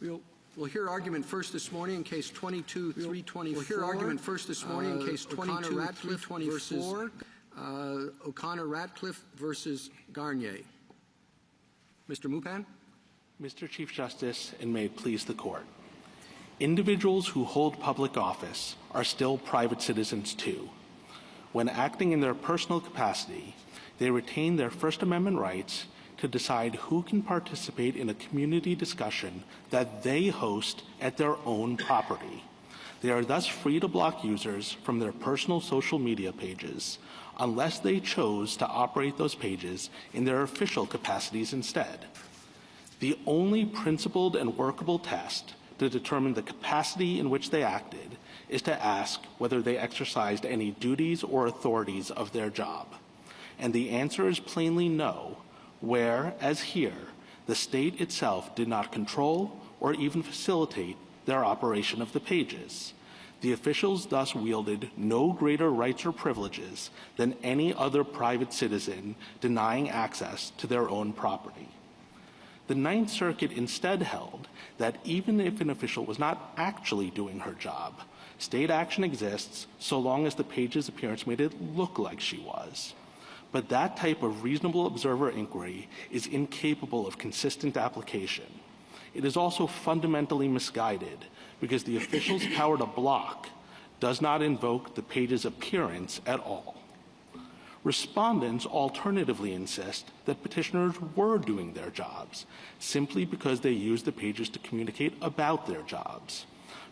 We'll hear argument first this morning in case 22-324. We'll hear argument first this morning in case 22-324. O'Connor-Ratcliffe versus Garnier. Mr. Mupan. Mr. Chief Justice, and may it please the Court. Individuals who hold public office are still private citizens too. When acting in their personal capacity, they retain their First Amendment rights to decide who can participate in a community discussion that they host at their own property. They are thus free to block users from their personal social media pages unless they chose to operate those pages in their official capacities instead. The only principled and workable test to determine the capacity in which they acted is to ask whether they exercised any duties or authorities of their job. And the answer is plainly no, where, as here, the state itself did not control or even facilitate their operation of the pages. The officials thus wielded no greater rights or privileges than any other private citizen denying access to their own property. The Ninth Circuit instead held that even if an official was not actually doing her job, state action exists so long as the page's appearance made it look like she was. But that type of reasonable observer inquiry is incapable of consistent application. It is also fundamentally misguided because the official's power to block does not invoke the page's appearance at all. Respondents alternatively insist that petitioners were doing their jobs simply because they used the pages to communicate about their jobs.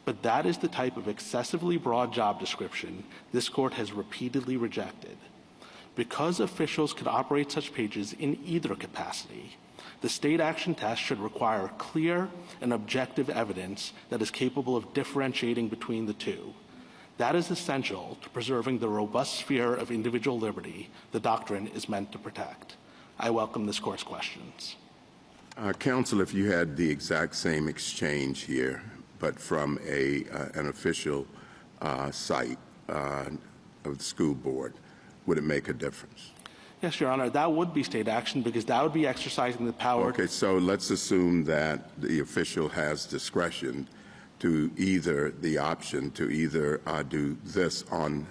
But that is the type of excessively broad job description this Court has repeatedly rejected. Because officials could operate such pages in either capacity, the state action test should require clear and objective evidence that is capable of differentiating between the two. That is essential to preserving the robust sphere of individual liberty the doctrine is meant to protect. I welcome this Court's questions. Counsel, if you had the exact same exchange here, but from an official site of the school board, would it make a difference? Yes, Your Honor, that would be state action because that would be exercising the power. Okay, so let's assume that the official has discretion to either the option to either do this on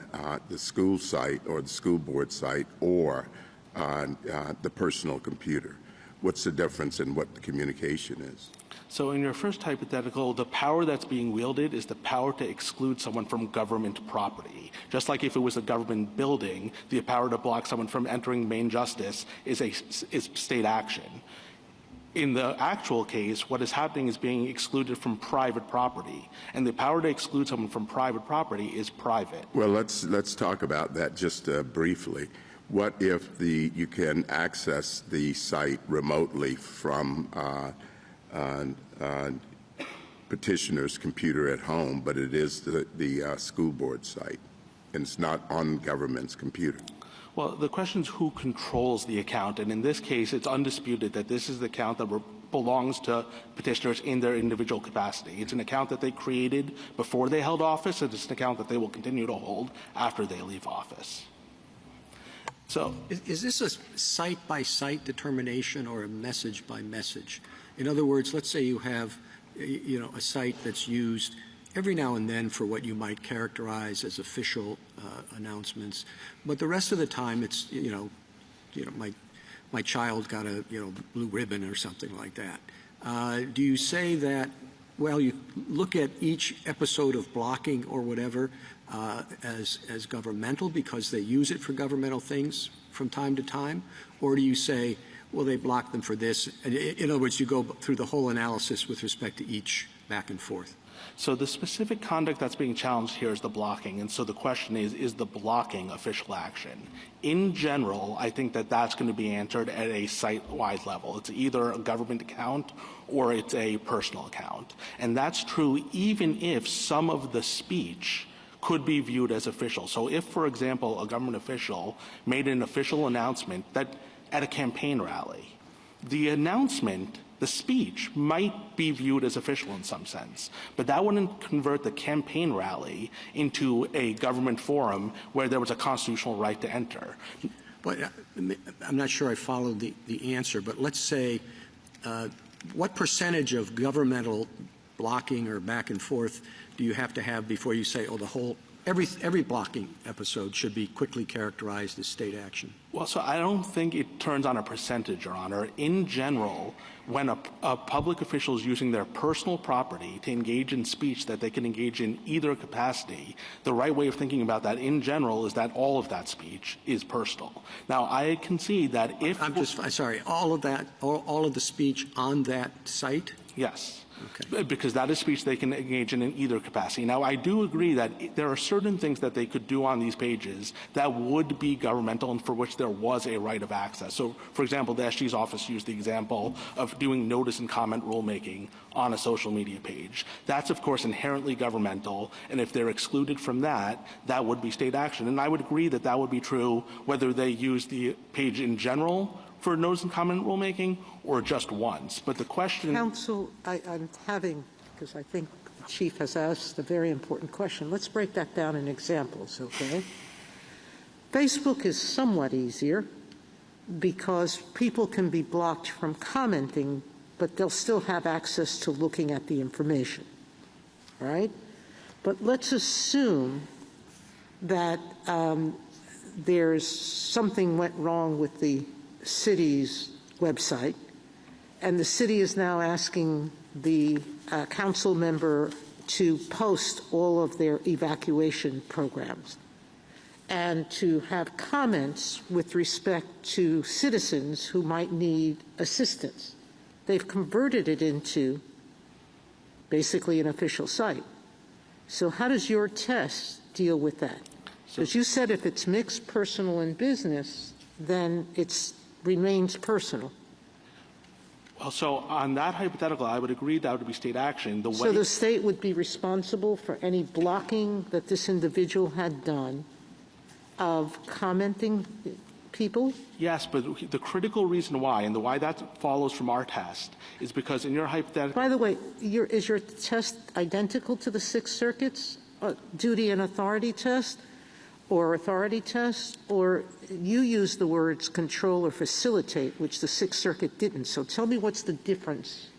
the school site or the school board site or on the personal computer. What's the difference in what the communication is? So in your first hypothetical, the power that's being wielded is the power to exclude someone from government property. Just like if it was a government building, the power to block someone from entering main justice is state action. In the actual case, what is happening is being excluded from private property, and the power to exclude someone from private property is private. Well, let's talk about that just briefly. What if you can access the site remotely from petitioner's computer at home, but it is the school board site, and it's not on government's computer? Well, the question is who controls the account, and in this case, it's undisputed that this is the account that belongs to petitioners in their individual capacity. It's an account that they created before they held office, and it's an account that they will continue to hold after they leave office. So, is this a site-by-site determination or a message-by-message? In other words, let's say you have, a site that's used every now and then for what you might characterize as official announcements, but the rest of the time it's, my child got a, blue ribbon or something like that. Do you say that, well, you look at each episode of blocking or whatever as governmental because they use it for governmental things from time to time? Or do you say, well, they block them for this? In other words, you go through the whole analysis with respect to each back and forth. So the specific conduct that's being challenged here is the blocking. And so the question is the blocking official action? In general, I think that that's going to be answered at a site-wide level. It's either a government account or it's a personal account. And that's true even if some of the speech could be viewed as official. So if, for example, a government official made an official announcement that at a campaign rally, the announcement, the speech, might be viewed as official in some sense, but that wouldn't convert the campaign rally into a government forum where there was a constitutional right to enter. But I'm not sure I followed the answer, but let's say what percentage of governmental blocking or back and forth do you have to have before you say, oh, the whole every blocking episode should be quickly characterized as state action? Well, so I don't think it turns on a percentage, Your Honor. In general, when a public official is using their personal property to engage in speech that they can engage in either capacity, the right way of thinking about that in general is that all of that speech is personal. Now, I concede that if sorry, all of that, all of the speech on that site? Yes. Okay. Because that is speech they can engage in either capacity. Now, I do agree that there are certain things that they could do on these pages that would be governmental and for which there was a right of access. So, for example, the SG's office used the example of doing notice and comment rulemaking on a social media page. That's, of course, inherently governmental, and if they're excluded from that, that would be state action. And I would agree that that would be true whether they use the page in general for notice and comment rulemaking or just once. But the question— Counsel, I'm having, because I think the Chief has asked a very important question. Let's break that down in examples, okay? Facebook is somewhat easier because people can be blocked from commenting, but they'll still have access to looking at the information, right? But let's assume that there's something went wrong with the city's website, and the city is now asking the council member to post all of their evacuation programs and to have comments with respect to citizens who might need assistance. They've converted it into basically an official site. So how does your test deal with that? Because you said if it's mixed personal and business, then it remains personal. Well, so on that hypothetical, I would agree that would be state action. So the state would be responsible for any blocking that this individual had done of commenting people? Yes, but the critical reason why, and the why that follows from our test, is because in your hypothetical— By the way, is your test identical to the Sixth Circuit's duty and authority test? Or authority test, or you use the words control or facilitate, which the Sixth Circuit didn't. So tell me what's the difference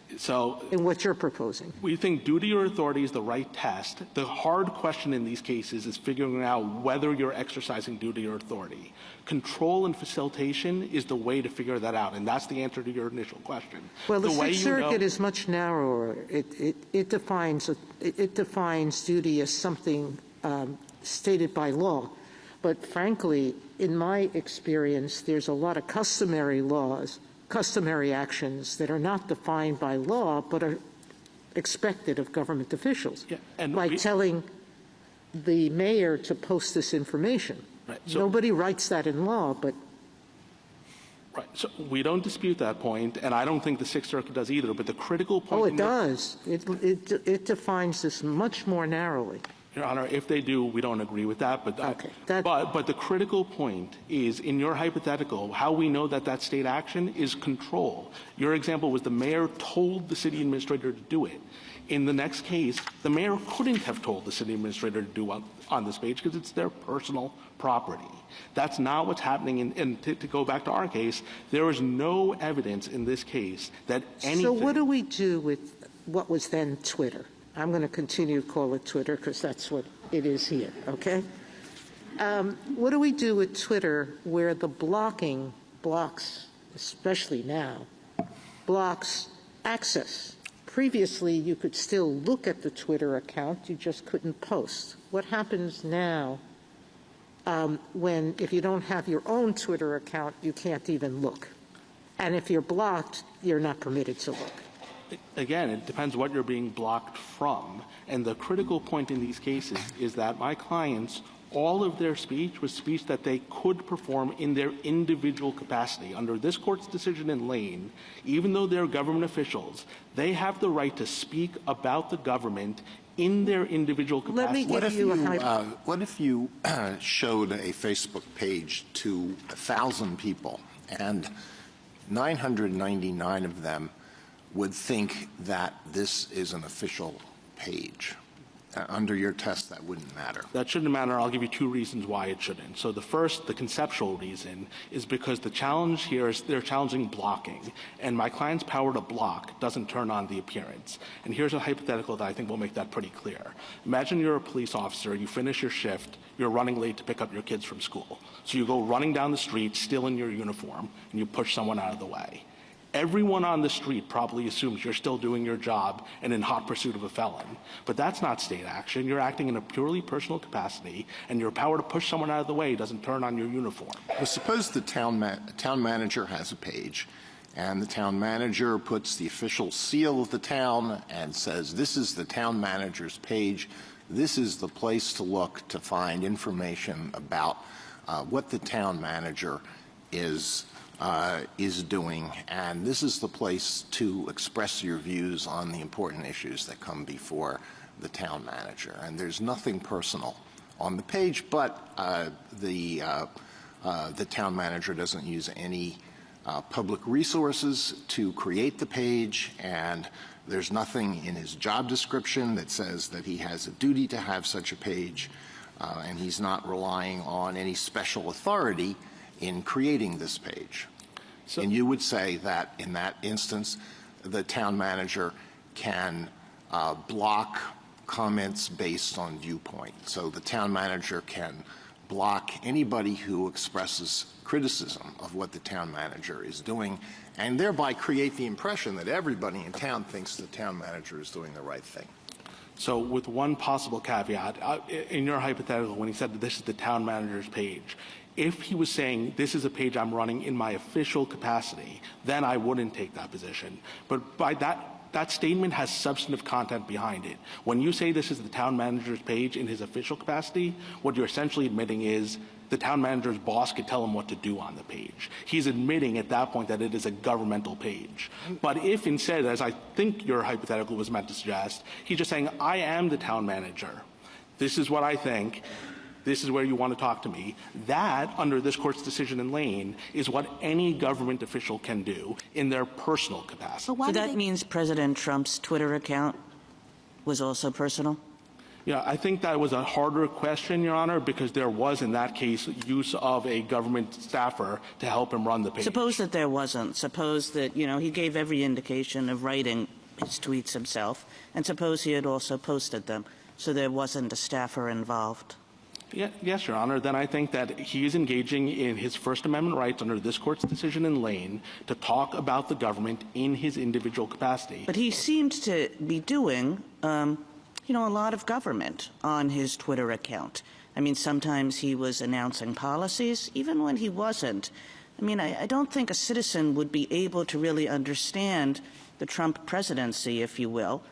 in what you're proposing. We think duty or authority is the right test. The hard question in these cases is figuring out whether you're exercising duty or authority. Control and facilitation is the way to figure that out, and that's the answer to your initial question. Well, the Sixth Circuit is much narrower. It defines duty as something stated by law. But frankly, in my experience, there's a lot of customary laws, customary actions that are not defined by law, but are expected of government officials. Yeah, and like telling the mayor to post this information. Right, so, nobody writes that in law, but— Right. So we don't dispute that point, and I don't think the Sixth Circuit does either. But the critical point— Oh, it does. It defines this much more narrowly. Your Honor, if they do, we don't agree with that. But okay. But the critical point is, in your hypothetical, how we know that that state action is control. Your example was the mayor told the city administrator to do it. In the next case, the mayor couldn't have told the city administrator to do on this page because it's their personal property. That's not what's happening. And to go back to our case, there is no evidence in this case that anything— So what do we do with what was then Twitter? I'm going to continue to call it Twitter because that's what it is here, okay? What do we do with Twitter where the blocking blocks, especially now, blocks access? Previously, you could still look at the Twitter account, you just couldn't post. What happens now if you don't have your own Twitter account, you can't even look? And if you're blocked, you're not permitted to look. Again, it depends what you're being blocked from. And the critical point in these cases is that my clients, all of their speech was speech that they could perform in their individual capacity. Under this court's decision in Lane, even though they're government officials, they have the right to speak about the government in their individual capacity. Let me give you a what if you showed a Facebook page to 1,000 people and 999 of them would think that this is an official page, under your test, that wouldn't matter. That shouldn't matter. I'll give you two reasons why it shouldn't. So the first, the conceptual reason, is because the challenge here is they're challenging blocking, and my client's power to block doesn't turn on the appearance. And here's a hypothetical that I think will make that pretty clear. Imagine you're a police officer, you finish your shift, you're running late to pick up your kids from school. So you go running down the street, still in your uniform, and you push someone out of the way. Everyone on the street probably assumes you're still doing your job and in hot pursuit of a felon. But that's not state action. You're acting in a purely personal capacity, and your power to push someone out of the way doesn't turn on your uniform. Well, suppose the town manager has a page, and the town manager puts the official seal of the town and says, this is the town manager's page. This is the place to look to find information about what the town manager is doing, and this is the place to express your views on the important issues that come before the town manager. And there's nothing personal on the page, but the town manager doesn't use any public resources to create the page, and there's nothing in his job description that says that he has a duty to have such a page, and he's not relying on any special authority in creating this page. And you would say that in that instance, the town manager can block comments based on viewpoint. So the town manager can block anybody who expresses criticism of what the town manager is doing, and thereby create the impression that everybody in town thinks the town manager is doing the right thing. So with one possible caveat, in your hypothetical, when he said that this is the town manager's page, if he was saying this is a page I'm running in my official capacity, then I wouldn't take that position. But by that statement has substantive content behind it. When you say this is the town manager's page in his official capacity, what you're essentially admitting is the town manager's boss could tell him what to do on the page. He's admitting at that point that it is a governmental page. But if instead, as I think your hypothetical was meant to suggest, he's just saying, I am the town manager. This is what I think. This is where you want to talk to me. That, under this court's decision in Lane, is what any government official can do in their personal capacity. So that means President Trump's Twitter account was also personal? Yeah, I think that was a harder question, Your Honor, because there was, in that case, use of a government staffer to help him run the page. Suppose that there wasn't. Suppose that, he gave every indication of writing his tweets himself, and suppose he had also posted them, so there wasn't a staffer involved. Yes, Your Honor. Then I think that he is engaging in his First Amendment rights under this court's decision in Lane to talk about the government in his individual capacity. But he seemed to be doing, a lot of government on his Twitter account. I mean, sometimes he was announcing policies, even when he wasn't. I mean, I don't think a citizen would be able to really understand the Trump presidency, if you will,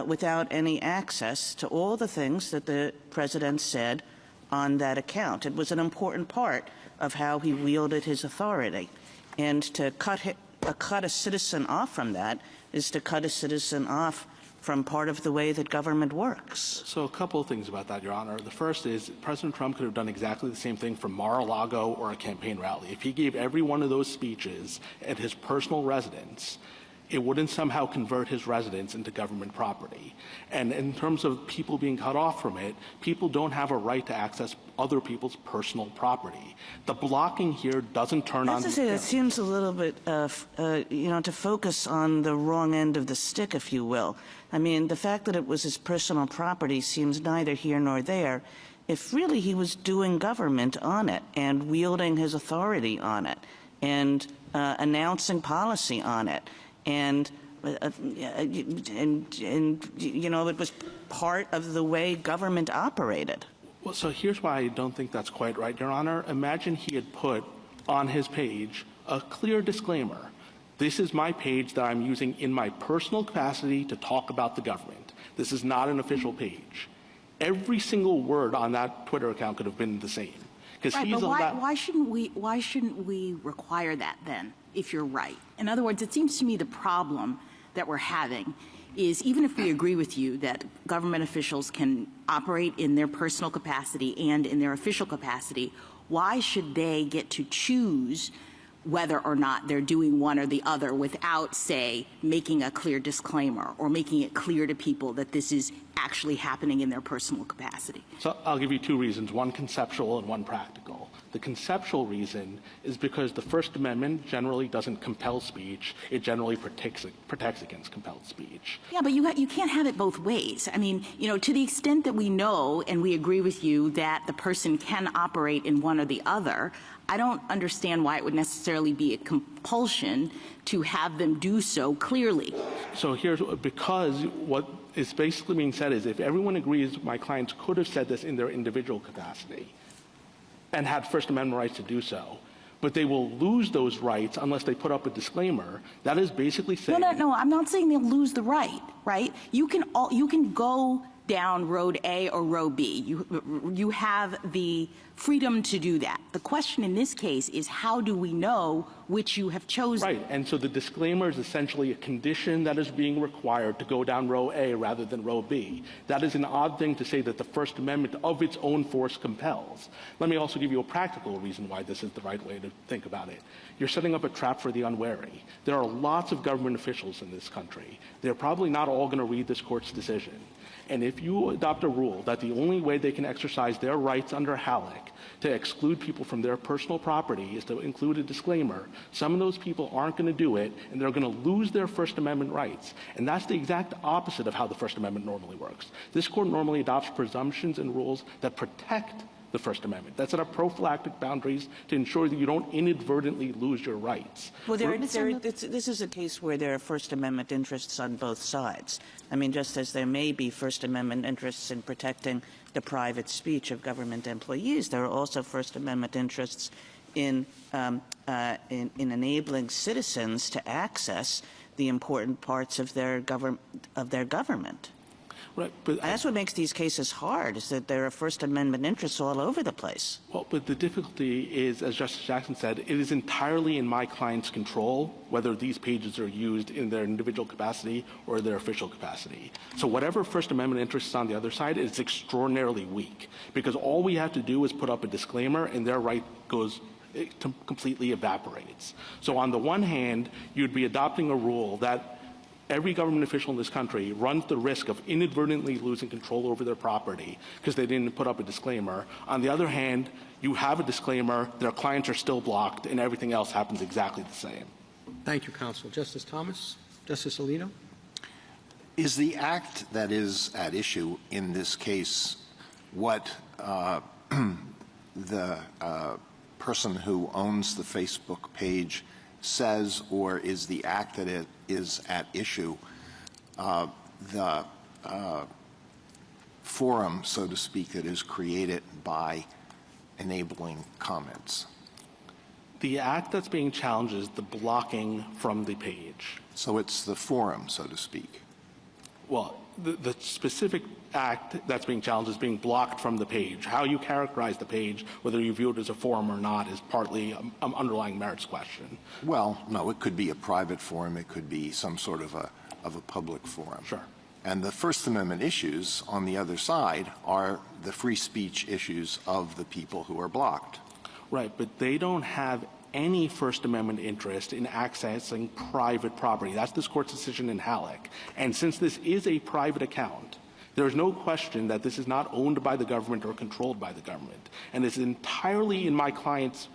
without any access to all the things that the president said on that account. It was an important part of how he wielded his authority. And to cut a citizen off from that is to cut a citizen off from part of the way that government works. So a couple of things about that, Your Honor. The first is President Trump could have done exactly the same thing from Mar-a-Lago or a campaign rally. If he gave every one of those speeches at his personal residence, it wouldn't somehow convert his residence into government property. And in terms of people being cut off from it, people don't have a right to access other people's personal property. The blocking here doesn't turn on... It seems a little bit, to focus on the wrong end of the stick, if you will. I mean, the fact that it was his personal property seems neither here nor there. If really he was doing government on it and wielding his authority on it and announcing policy on it, and it was part of the way government operated. Well, so here's why I don't think that's quite right, Your Honor. Imagine he had put on his page a clear disclaimer. This is my page that I'm using in my personal capacity to talk about the government. This is not an official page. Every single word on that Twitter account could have been the same. Right, but why shouldn't we require that then, if you're right? In other words, it seems to me the problem that we're having is, even if we agree with you that government officials can operate in their personal capacity and in their official capacity, why should they get to choose whether or not they're doing one or the other without, say, making a clear disclaimer or making it clear to people that this is actually happening in their personal capacity? So I'll give you two reasons, one conceptual and one practical. The conceptual reason is because the First Amendment generally doesn't compel speech. It generally protects against compelled speech. Yeah, but you can't have it both ways. I mean, to the extent that we know and we agree with you that the person can operate in one or the other, I don't understand why it would necessarily be a compulsion to have them do so clearly. So because what is basically being said is if everyone agrees my clients could have said this in their individual capacity and had First Amendment rights to do so, but they will lose those rights unless they put up a disclaimer, that is basically saying... No, I'm not saying they'll lose the right? You can go down road A or road B. You have the freedom to do that. The question in this case is how do we know which you have chosen? Right, and so the disclaimer is essentially a condition that is being required to go down row A rather than row B. That is an odd thing to say that the First Amendment of its own force compels. Let me also give you a practical reason why this is the right way to think about it. You're setting up a trap for the unwary. There are lots of government officials in this country. They're probably not all going to read this court's decision. And if you adopt a rule that the only way they can exercise their rights under Halleck to exclude people from their personal property is to include a disclaimer, some of those people aren't going to do it, and they're going to lose their First Amendment rights. And that's the exact opposite of how the First Amendment normally works. This court normally adopts presumptions and rules that protect the First Amendment. That set up prophylactic boundaries to ensure that you don't inadvertently lose your rights. Well, this is a case where there are First Amendment interests on both sides. I mean, just as there may be First Amendment interests in protecting the private speech of government employees, there are also First Amendment interests in enabling citizens to access the important parts of their government. Right, but that's what makes these cases hard, is that there are First Amendment interests all over the place. Well, but the difficulty is, as Justice Jackson said, it is entirely in my client's control whether these pages are used in their individual capacity or their official capacity. So whatever First Amendment interest is on the other side is extraordinarily weak, because all we have to do is put up a disclaimer and their right completely evaporates. So on the one hand, you'd be adopting a rule that every government official in this country runs the risk of inadvertently losing control over their property because they didn't put up a disclaimer. On the other hand, you have a disclaimer, their clients are still blocked, and everything else happens exactly the same. Thank you, counsel. Justice Thomas? Justice Alito? Is the act that is at issue in this case what the person who owns the Facebook page says, or is the act that it is at issue the forum, so to speak, that is created by enabling comments? The act that's being challenged is the blocking from the page. So it's the forum, so to speak. Well, the specific act that's being challenged is being blocked from the page. How you characterize the page, whether you view it as a forum or not, is partly an underlying merits question. Well, no, it could be a private forum. It could be some sort of a public forum. Sure. And the First Amendment issues on the other side are the free speech issues of the people who are blocked. Right, but they don't have any First Amendment interest in accessing private property. That's this court's decision in Halleck. And since this is a private account, there is no question that this is not owned by the government or controlled by the government. And it's entirely in my client's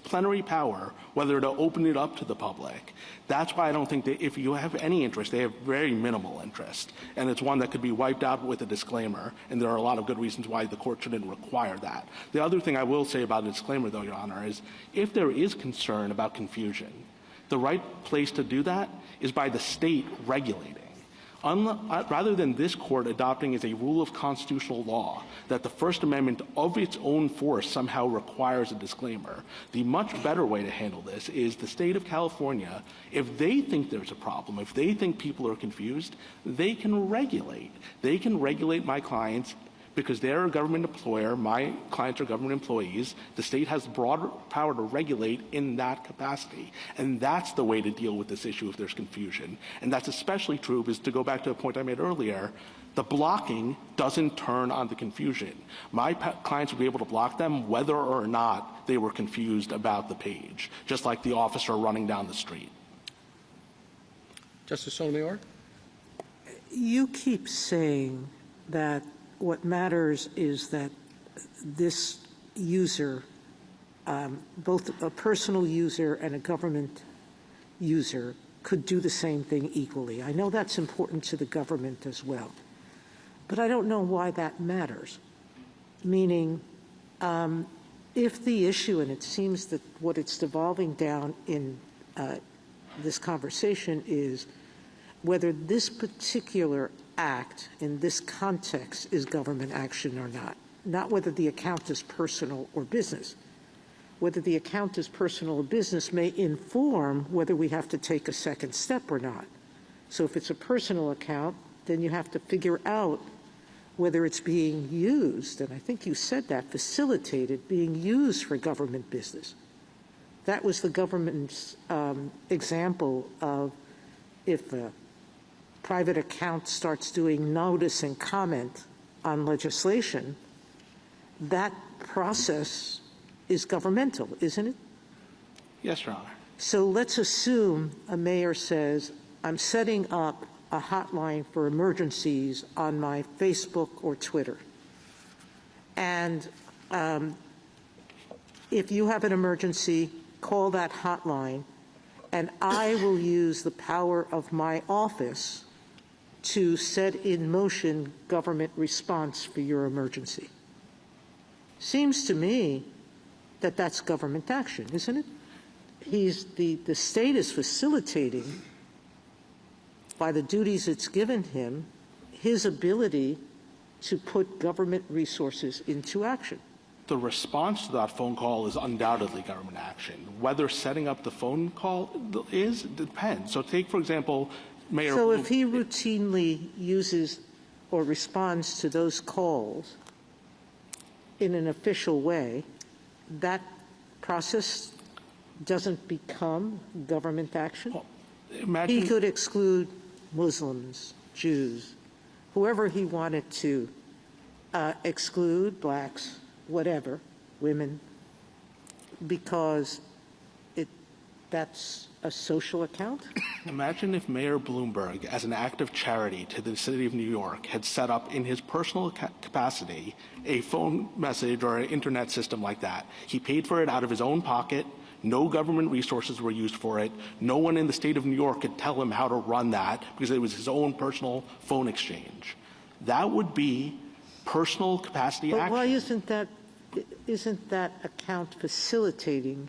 plenary power whether to open it up to the public. That's why I don't think that if you have any interest, they have very minimal interest. And it's one that could be wiped out with a disclaimer. And there are a lot of good reasons why the court shouldn't require that. The other thing I will say about a disclaimer, though, Your Honor, is if there is concern about confusion, the right place to do that is by the state regulating. Rather than this court adopting as a rule of constitutional law that the First Amendment of its own force somehow requires a disclaimer, the much better way to handle this is the state of California, if they think there's a problem, if they think people are confused, they can regulate. They can regulate my clients because they're a government employer, my clients are government employees, the state has broad power to regulate in that capacity. And that's the way to deal with this issue if there's confusion. And that's especially true because, to go back to a point I made earlier, the blocking doesn't turn on the confusion. My clients would be able to block them whether or not they were confused about the page, just like the officer running down the street. Justice Sotomayor? You keep saying that what matters is that this user, both a personal user and a government user, could do the same thing equally. I know that's important to the government as well. But I don't know why that matters. Meaning, if the issue, and it seems that what it's devolving down in this conversation is whether this particular act in this context is government action or not whether the account is personal or business. Whether the account is personal or business may inform whether we have to take a second step or not. So if it's a personal account, then you have to figure out whether it's being used, and I think you said that, facilitated, being used for government business. That was the government's example of if a private account starts doing notice and comment on legislation, that process is governmental, isn't it? Yes, Your Honor. So let's assume a mayor says, I'm setting up a hotline for emergencies on my Facebook or Twitter. And if you have an emergency, call that hotline, and I will use the power of my office to set in motion government response for your emergency. Seems to me that that's government action, isn't it? The state is facilitating, by the duties it's given him, his ability to put government resources into action. The response to that phone call is undoubtedly government action. Whether setting up the phone call depends. So take, for example, Mayor... So if he routinely uses or responds to those calls in an official way, that process doesn't become government action? Well, imagine... He could exclude Muslims, Jews, whoever he wanted to exclude, blacks, whatever, women, because that's a social account? Imagine if Mayor Bloomberg, as an act of charity to the city of New York, had set up in his personal capacity a phone message or an internet system like that. He paid for it out of his own pocket. No government resources were used for it. No one in the state of New York could tell him how to run that because it was his own personal phone exchange. That would be personal capacity action. But why isn't that account facilitating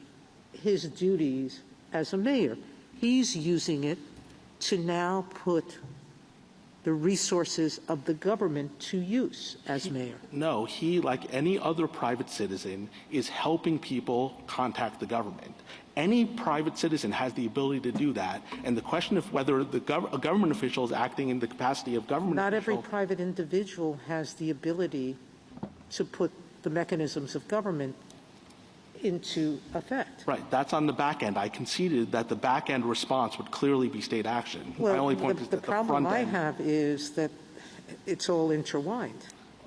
his duties as a mayor? He's using it to now put the resources of the government to use as mayor. No, he, like any other private citizen, is helping people contact the government. Any private citizen has the ability to do that, and the question of whether a government official is acting in the capacity of government Not official... every private individual has the ability to put the mechanisms of government into effect. Right. That's on the back end. I conceded that the back end response would clearly be state action. Well, my only point is the that the front end... problem I have is that it's all intertwined.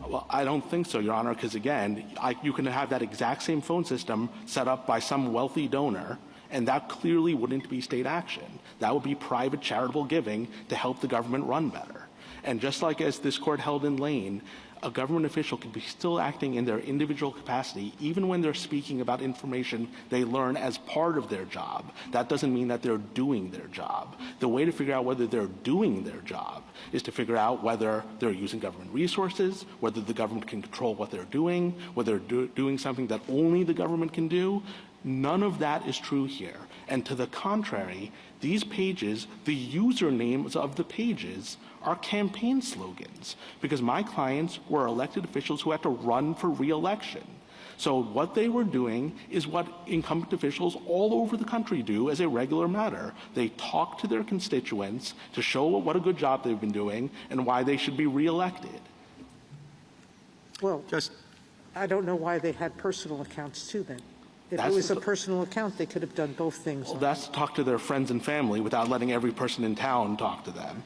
Well, I don't think so, Your Honor, because, again, you can have that exact same phone system set up by some wealthy donor, and that clearly wouldn't be state action. That would be private charitable giving to help the government run better. And just like as this court held in Lane, a government official could be still acting in their individual capacity even when they're speaking about information they learn as part of their job. That doesn't mean that they're doing their job. The way to figure out whether they're doing their job is to figure out whether they're using government resources, whether the government can control what they're doing, whether they're doing something that only the government can do. None of that is true here. And to the contrary, these pages, the usernames of the pages, are campaign slogans because my clients were elected officials who had to run for re-election. So what they were doing is what incumbent officials all over the country do as a regular matter. They talk to their constituents to show what a good job they've been doing and why they should be re-elected. Well, Just, I don't know why they had personal accounts too then. If it That's was a the- personal account, they could have done both things. Well, that's to talk to their friends and family without letting every person in town talk to them.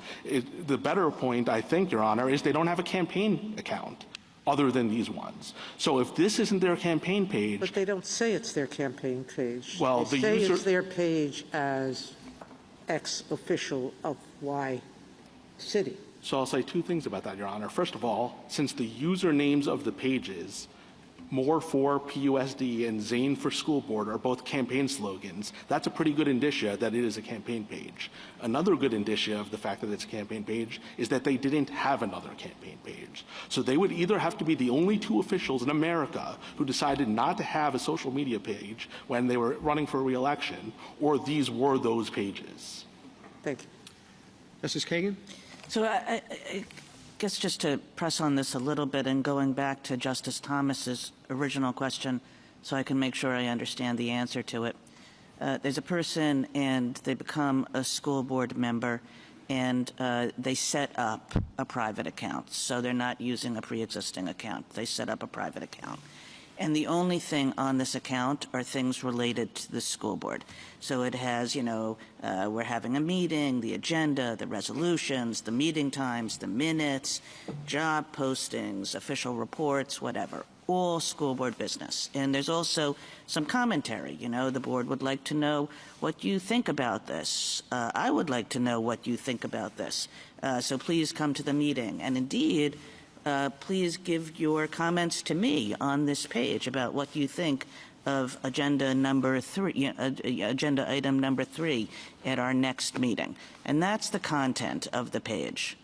The better point, I think, Your Honor, is they don't have a campaign account other than these ones. So if this isn't their campaign page, But they don't say it's their campaign page. Well, they the say user- it's their page as X official of Y city. so I'll say two things about that, Your Honor. First of all, since the usernames of the pages, More for PUSD and Zane for School Board, are both campaign slogans, that's a pretty good indicia that it is a campaign page. Another good indicia of the fact that it's a campaign page is that they didn't have another campaign page. So they would either have to be the only two officials in America who decided not to have a social media page when they were running for re-election, or these were those pages. Thank you. Justice Kagan? So I guess just to press on this a little bit and going back to Justice Thomas's original question so I can make sure I understand the answer to it. There's a person and they become a school board member and they set up a private account. So they're not using a pre-existing account. They set up a private account. And the only thing on this account are things related to the school board. So it has, we're having a meeting, the agenda, the resolutions, the meeting times, the minutes, job postings, official reports, whatever, all school board business. And there's also some commentary. The board would like to know what you think about this. I would like to know what you think about this. So please come to the meeting. And indeed, please give your comments to me on this page about what you think of agenda number 3, agenda item number 3 at our next meeting. And that's the content of the page.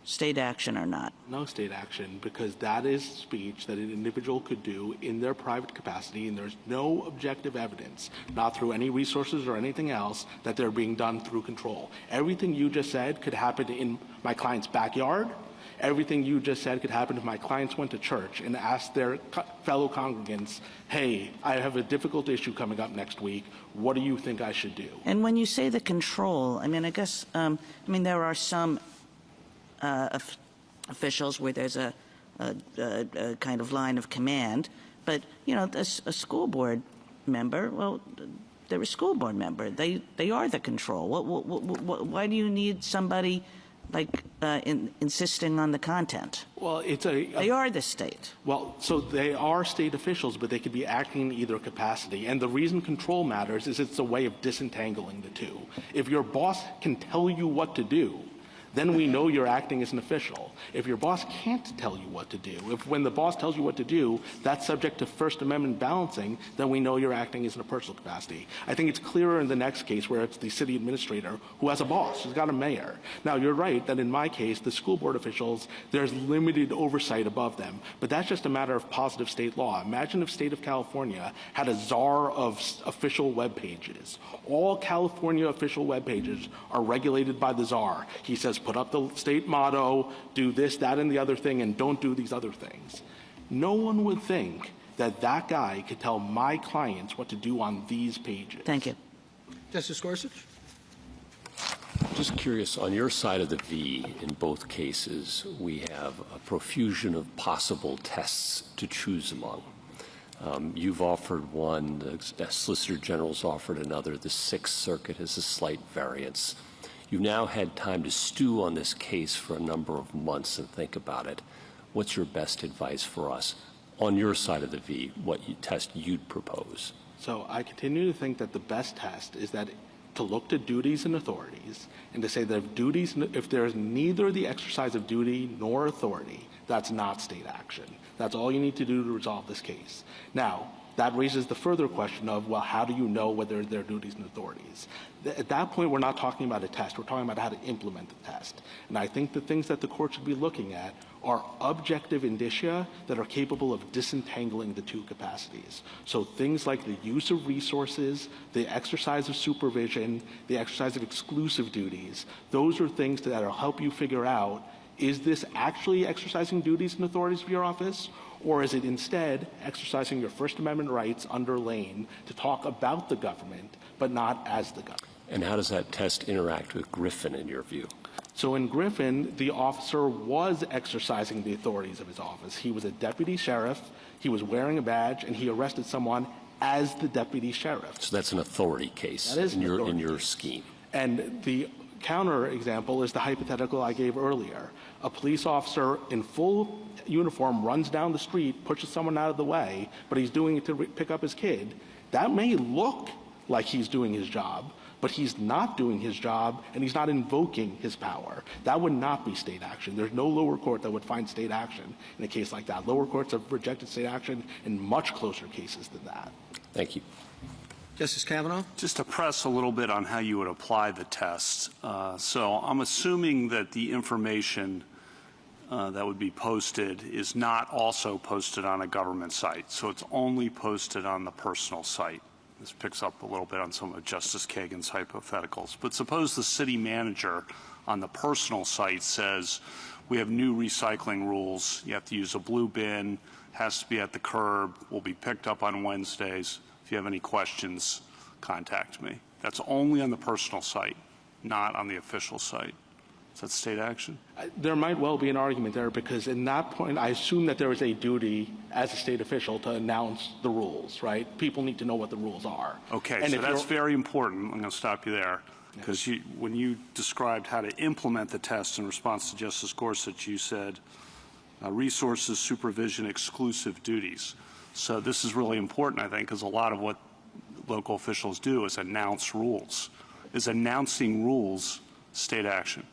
State action or not. No state action, because that is speech that an individual could do in their private capacity, and there's no objective evidence, not through any resources or anything else, that they're being done through control. Everything you just said could happen in my client's backyard. Everything you just said could happen if my clients went to church and asked their fellow congregants, hey, I have a difficult issue coming up next week. What do you think I should do? And when you say the control, I guess, there are some officials where there's a kind of line of command, but, a school board member, well, they're a school board member. They are the control. Why do you need somebody insisting on the content? Well, they are the state. Well, so they are state officials, but they could be acting in either capacity. And the reason control matters is it's a way of disentangling the two. If your boss can tell you what to do, then we know you're acting as an official. If your boss can't tell you what to do, if when the boss tells you what to do, that's subject to First Amendment balancing, then we know you're acting as in a personal capacity. I think it's clearer in the next case where it's the city administrator who has a boss, who's got a mayor. Now, you're right that in my case, the school board officials, there's limited oversight above them, but that's just a matter of positive state law. Imagine if state of California had a czar of official web pages. All California official web pages are regulated by the czar. He says, put up the state motto, do this, that, and the other thing, and don't do these other things. No one would think that that guy could tell my clients what to do on these pages. Thank you. Justice Gorsuch? Just curious, on your side of the V, in both cases, we have a profusion of possible tests to choose among. You've offered one, the Solicitor General's offered another, the Sixth Circuit has a slight variance. You've now had time to stew on this case for a number of months and think about it. What's your best advice for us on your side of the V, what test you'd propose? So I continue to think that the best test is that to look to duties and authorities and to say that if there's neither the exercise of duty nor authority, that's not state action. That's all you need to do to resolve this case. Now, that raises the further question of, well, how do you know whether they're duties and authorities? At that point, we're not talking about a test. We're talking about how to implement the test. And I think the things that the court should be looking at are objective indicia that are capable of disentangling the two capacities. So things like the use of resources, the exercise of supervision, the exercise of exclusive duties, those are things that will help you figure out, is this actually exercising duties and authorities of your office? Or is it instead exercising your First Amendment rights under Lane to talk about the government, but not as the government? And how does that test interact with Griffin, in your view? So in Griffin, the officer was exercising the authorities of his office. He was a deputy sheriff, he was wearing a badge, and he arrested someone as the deputy sheriff. So that's an authority case That is in an your case. scheme. And the counter example is the hypothetical I gave earlier. A police officer in full uniform runs down the street, pushes someone out of the way, but he's doing it to pick up his kid. That may look like he's doing his job, but he's not doing his job, and he's not invoking his power. That would not be state action. There's no lower court that would find state action in a case like that. Lower courts have rejected state action in much closer cases than that. Thank you. Justice Kavanaugh? Just to press a little bit on how you would apply the test. So I'm assuming that the information that would be posted is not also posted on a government site. So it's only posted on the personal site. This picks up a little bit on some of Justice Kagan's hypotheticals. But suppose the city manager on the personal site says, we have new recycling rules. You have to use a blue bin, has to be at the curb, will be picked up on Wednesdays. If you have any questions, contact me. That's only on the personal site, not on the official site. Is that state action? There might well be an argument there, because in that point, I assume that there is a duty as a state official to announce the rules, right? People need to know what the rules are. Okay, so that's very important. I'm going to stop you there, because when you described how to implement the test in response to Justice Gorsuch, you said resources, supervision, exclusive duties. So this is really important, I think, because a lot of what local officials do is announce rules. Is announcing rules state action?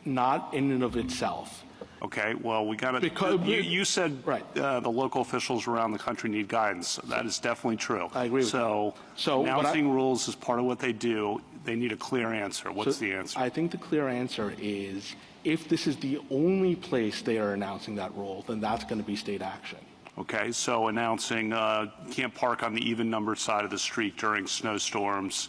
Not in and of itself. Okay, well, we got to, you said right. The local officials around the country need guidance. That is definitely true. I agree with so announcing rules is part of what they do. They need a clear answer. What's the answer? I think the clear answer is, if this is the only place they are announcing that rule, then that's going to be state action. Okay, so announcing can't park on the even-numbered side of the street during snowstorms,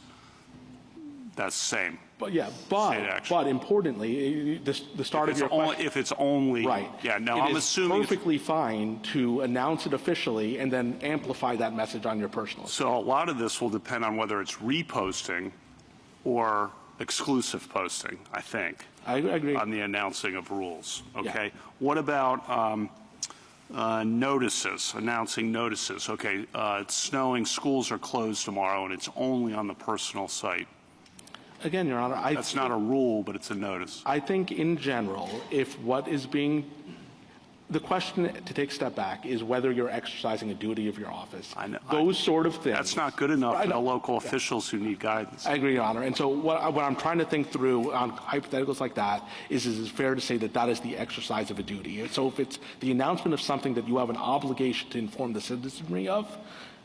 that's the same. But yeah, but importantly, the start of your question, if it's only right. Yeah, no, I'm assuming it's perfectly fine to announce it officially and then amplify that message on your personal. So a lot of this will depend on whether it's reposting or exclusive posting, I think. I agree. On the announcing of rules. Okay. Yeah. What about notices, announcing notices? Okay, it's snowing, schools are closed tomorrow, and it's only on the personal site. Again, Your Honor, that's not a rule, but it's a notice. I think in general, if what is being, the question to take a step back is whether you're exercising a duty of your office. Those sort of things. That's not good enough for the local officials who need guidance. I agree, Your Honor. And so what I'm trying to think through on hypotheticals like that is it fair to say that that is the exercise of a duty? So if it's the announcement of something that you have an obligation to inform the citizenry of,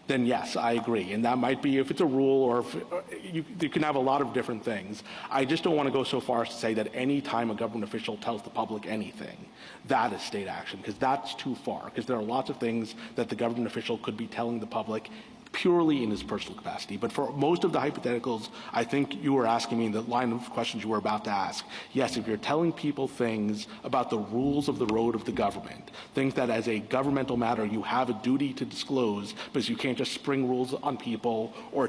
then yes, I agree. And that might be if it's a rule, or if you can have a lot of different things. I just don't want to go so far as to say that any time a government official tells the public anything, that is state action, because that's too far. Because there are lots of things that the government official could be telling the public purely in his personal capacity. But for most of the hypotheticals, I think you were asking me in the line of questions you were about to ask. Yes, if you're telling people things about the rules of the road of the government, things that as a governmental matter you have a duty to disclose, because you can't just spring rules on people or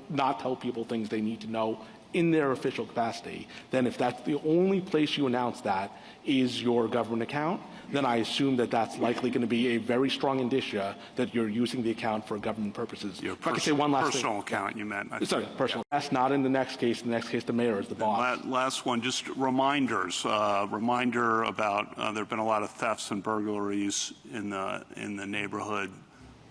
not tell people things they need to know in their official capacity, then if that's the only place you announce that is your government account, then I assume that that's likely going to be a very strong indicia that you're using the account for government purposes. Your if I could say one last personal thing. account, you meant. Sorry, personal. That's not in the next case. The next case, the mayor is the boss. Last one, just reminders. Reminder about there have been a lot of thefts and burglaries in the neighborhood.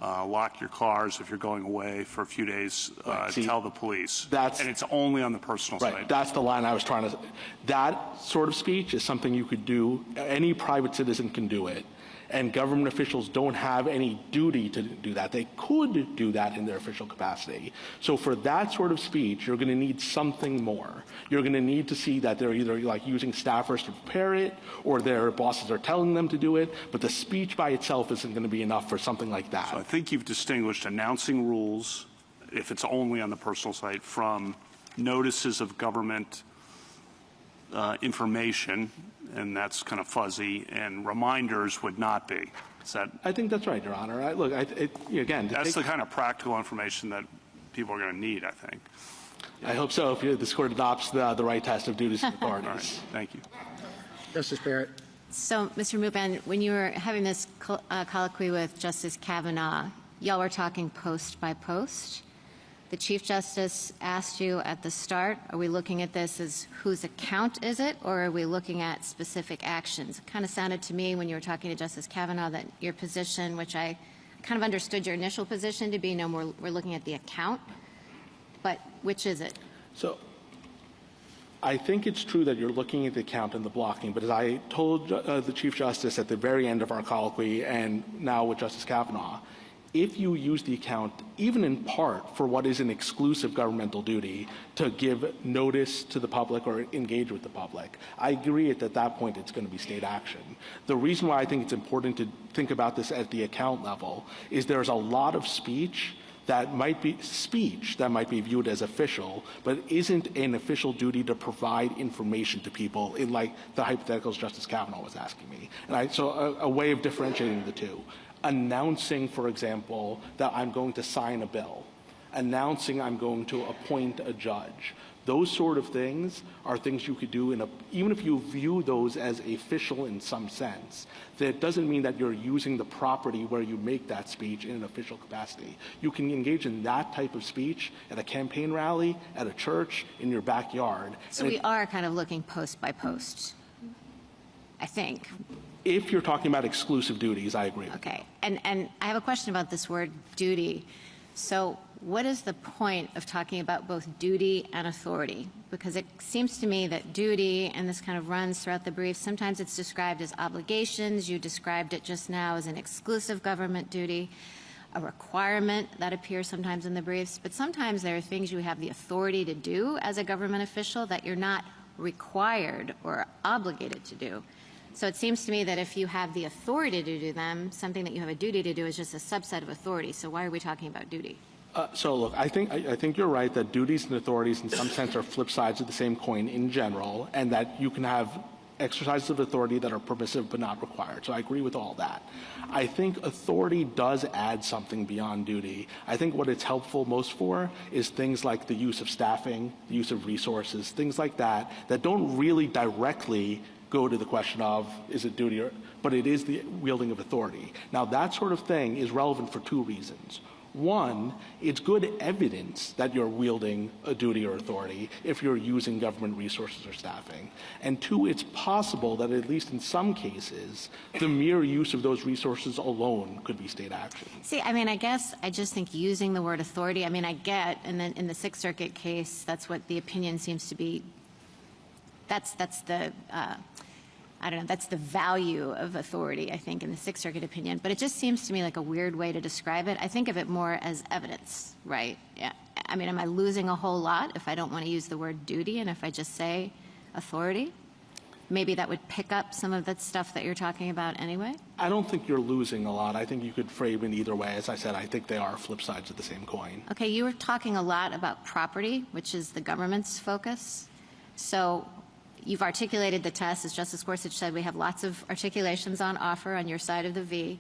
Lock your cars if you're going away for a few days. Tell the police. And it's only on the personal side. Right. That's the line I was trying to. That sort of speech is something you could do. Any private citizen can do it. And government officials don't have any duty to do that. They could do that in their official capacity. So for that sort of speech, you're going to need something more. You're going to need to see that they're either like using staffers to prepare it, or their bosses are telling them to do it. But the speech by itself isn't going to be enough for something like that. So I think you've distinguished announcing rules, if it's only on the personal site, from notices of government information, and that's kind of fuzzy, and reminders would not be. Is that? I think that's right, Your Honor. Again, that's the kind of practical information that people are going to need, I think. I hope so, if this court adopts the right test of duties and All authorities. right, thank you. Justice Barrett. So, Mr. Mubin, when you were having this colloquy with Justice Kavanaugh, y'all were talking post by post. The Chief Justice asked you at the start, are we looking at this as whose account is it, or are we looking at specific actions? It kind of sounded to me when you were talking to Justice Kavanaugh that your position, which I kind of understood your initial position to be, no, we're looking at the account, but which is it? So I think it's true that you're looking at the account and the blocking, but as I told the Chief Justice at the very end of our colloquy and now with Justice Kavanaugh, if you use the account, even in part for what is an exclusive governmental duty to give notice to the public or engage with the public, I agree at that point it's going to be state action. The reason why I think it's important to think about this at the account level is there's a lot of speech that might be viewed as official, but isn't an official duty to provide information to people in like the hypotheticals Justice Kavanaugh was asking me. And so a way of differentiating the two. Announcing, for example, that I'm going to sign a bill, announcing I'm going to appoint a judge. Those sort of things are things you could do even if you view those as official in some sense, that doesn't mean that you're using the property where you make that speech in an official capacity. You can engage in that type of speech at a campaign rally, at a church, in your backyard. So we are kind of looking post by post, I think. If you're talking about exclusive duties, I agree. Okay. And I have a question about this word duty. So what is the point of talking about both duty and authority? Because it seems to me that duty, and this kind of runs throughout the brief, sometimes it's described as obligations. You described it just now as an exclusive government duty, a requirement that appears sometimes in the briefs. But sometimes there are things you have the authority to do as a government official that you're not required or obligated to do. So it seems to me that if you have the authority to do them, something that you have a duty to do is just a subset of authority. So why are we talking about duty? So look, I think you're right that duties and authorities in some sense are flip sides of the same coin in general, and that you can have exercises of authority that are permissive but not required. So I agree with all that. I think authority does add something beyond duty. I think what it's helpful most for is things like the use of staffing, the use of resources, things like that, that don't really directly go to the question of is it duty, but it is the wielding of authority. Now that sort of thing is relevant for two reasons. One, it's good evidence that you're wielding a duty or authority if you're using government resources or staffing. And two, it's possible that at least in some cases, the mere use of those resources alone could be state action. See, I mean, I guess I just think using the word authority, I mean, I get, and then in the Sixth Circuit case, that's what the opinion seems to be. That's the, I don't know, that's the value of authority, I think, in the Sixth Circuit opinion. But it just seems to me like a weird way to describe it. I think of it more as evidence, right? Yeah. I mean, am I losing a whole lot if I don't want to use the word duty and if I just say authority? Maybe that would pick up some of that stuff that you're talking about anyway? I don't think you're losing a lot. I think you could frame it either way. As I said, I think they are flip sides of the same coin. Okay, you were talking a lot about property, which is the government's focus. So you've articulated the test. As Justice Gorsuch said, we have lots of articulations on offer on your side of the V.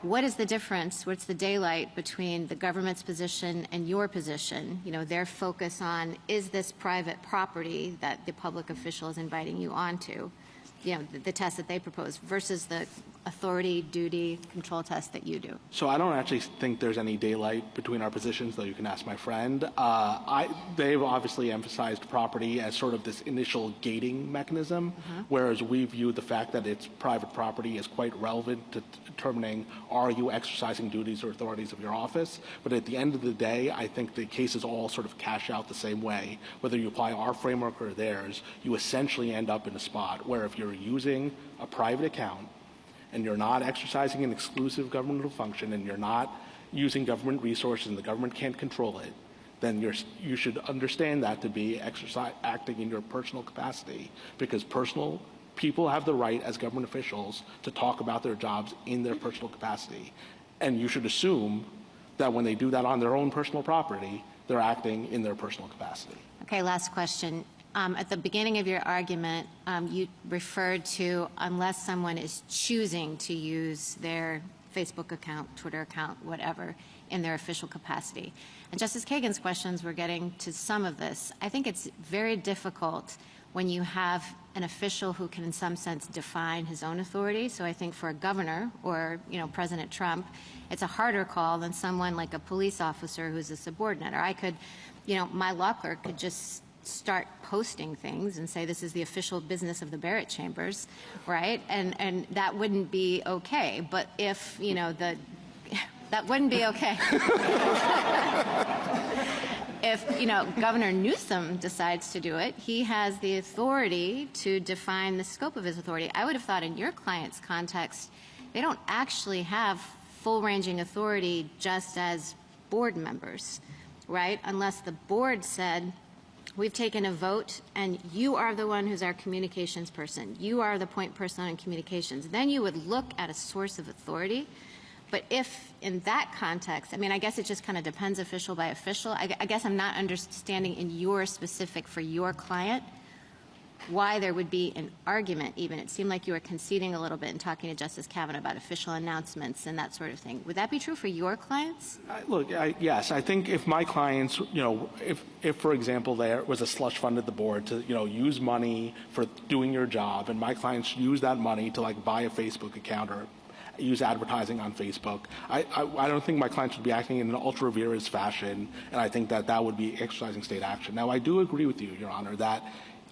What is the difference? What's the daylight between the government's position and your position? You know, their focus on, is this private property that the public official is inviting you onto? You know, the test that they propose versus the authority, duty, control test that you do. So I don't actually think there's any daylight between our positions, though you can ask my friend. They've obviously emphasized property as sort of this initial gating mechanism, whereas we view the fact that it's private property as quite relevant to determining are you exercising duties or authorities of your office. But at the end of the day, I think the cases all sort of cash out the same way. Whether you apply our framework or theirs, you essentially end up in a spot where if you're using a private account and you're not exercising an exclusive governmental function and you're not using government resources and the government can't control it, then you should understand that to be acting in your personal capacity, because people have the right as government officials to talk about their jobs in their personal capacity. And you should assume that when they do that on their own personal property, they're acting in their personal capacity. Okay, last question. At the beginning of your argument, you referred to unless someone is choosing to use their Facebook account, Twitter account, whatever, in their official capacity. And Justice Kagan's questions were getting to some of this. I think it's very difficult when you have an official who can in some sense define his own authority. So I think for a governor or, President Trump, it's a harder call than someone like a police officer who's a subordinate. Or I could, my law clerk could just start posting things and say this is the official business of the Barrett chambers, right? And that wouldn't be okay. But if, that wouldn't be okay. If, Governor Newsom decides to do it, he has the authority to define the scope of his authority. I would have thought in your client's context, they don't actually have full-ranging authority just as board members, right? Unless the board said, we've taken a vote and you are the one who's our communications person. You are the point person on communications. Then you would look at a source of authority. But if in that context, I guess it just kind of depends official by official. I guess I'm not understanding in your specific for your client why there would be an argument even. It seemed like you were conceding a little bit and talking to Justice Kavanaugh about official announcements and that sort of thing. Would that be true for your clients? Yes. I think if my clients, if for example there was a slush fund at the board to, use money for doing your job, and my clients use that money to buy a Facebook account or use advertising on Facebook, I don't think my clients would be acting in an ultra-virus fashion, and I think that would be exercising state action. Now, I do agree with you, Your Honor, that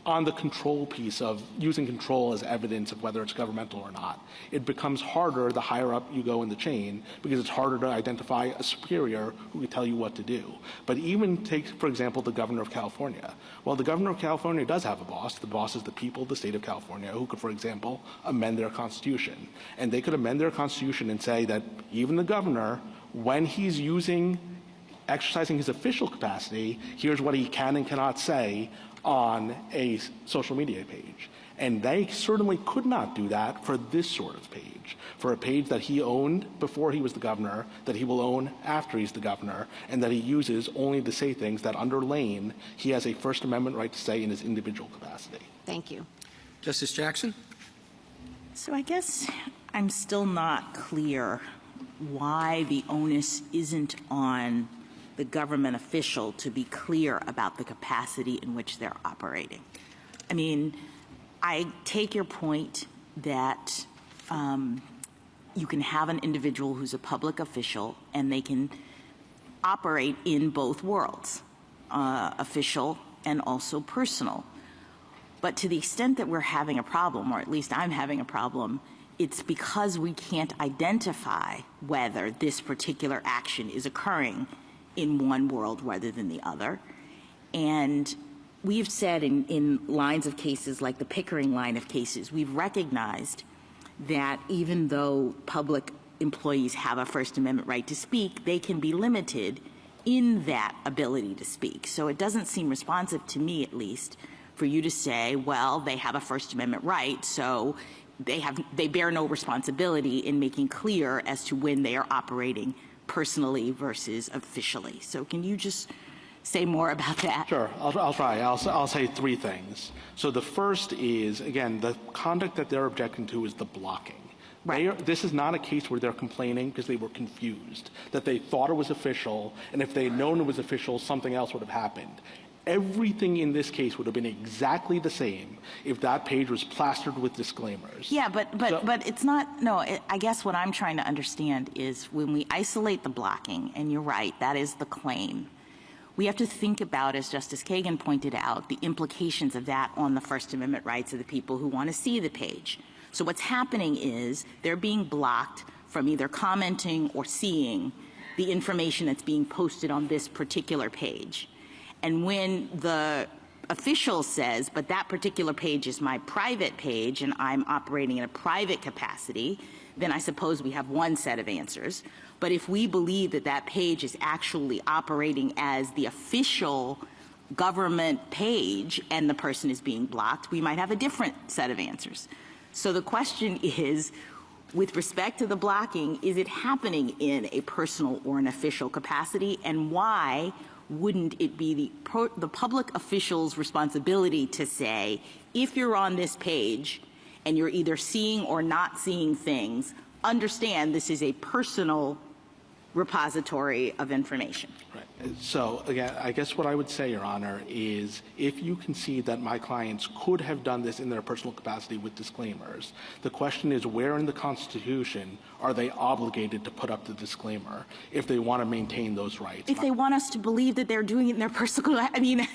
on the control piece of using control as evidence of whether it's governmental or not, it becomes harder the higher up you go in the chain because it's harder to identify a superior who can tell you what to do. But even take, for example, the governor of California. Well, the governor of California does have a boss. The boss is the people of the state of California who could, for example, amend their constitution. And they could amend their constitution and say that even the governor, when he's exercising his official capacity, here's what he can and cannot say on a social media page. And they certainly could not do that for this sort of page, for a page that he owned before he was the governor, that he will own after he's the governor, and that he uses only to say things that under Lane he has a First Amendment right to say in his individual capacity. Thank you. Justice Jackson? So I guess I'm still not clear why the onus isn't on the government official to be clear about the capacity in which they're operating. I take your point that you can have an individual who's a public official and they can operate in both worlds, official and also personal. But to the extent that we're having a problem, or at least I'm having a problem, it's because we can't identify whether this particular action is occurring in one world rather than the other. And we've said in lines of cases like the Pickering line of cases, we've recognized that even though public employees have a First Amendment right to speak, they can be limited in that ability to speak. So it doesn't seem responsive to me, at least, for you to say, well, they have a First Amendment right, so they bear no responsibility in making clear as to when they are operating personally versus officially. So can you just say more about that? Sure, I'll try. I'll say three things. So the first is, again, the conduct that they're objecting to is the blocking. Right. This is not a case where they're complaining because they were confused, that they thought it was official, and if they had known it was official, something else would have happened. Everything in this case would have been exactly the same if that page was plastered with disclaimers. Yeah, but it's not, I guess what I'm trying to understand is when we isolate the blocking, and you're right, that is the claim, we have to think about, as Justice Kagan pointed out, the implications of that on the First Amendment rights of the people who want to see the page. So what's happening is they're being blocked from either commenting or seeing the information that's being posted on this particular page. And when the official says, but that particular page is my private page and I'm operating in a private capacity, then I suppose we have one set of answers. But if we believe that that page is actually operating as the official government page and the person is being blocked, we might have a different set of answers. So the question is, with respect to the blocking, is it happening in a personal or an official capacity, and why wouldn't it be the public official's responsibility to say, if you're on this page and you're either seeing or not seeing things, understand this is a personal repository of information. Right. So again, I guess what I would say, Your Honor, is if you concede that my clients could have done this in their personal capacity with disclaimers, the question is where in the Constitution are they obligated to put up the disclaimer if they want to maintain those rights? If they want us to believe that they're doing it in their personal, I mean,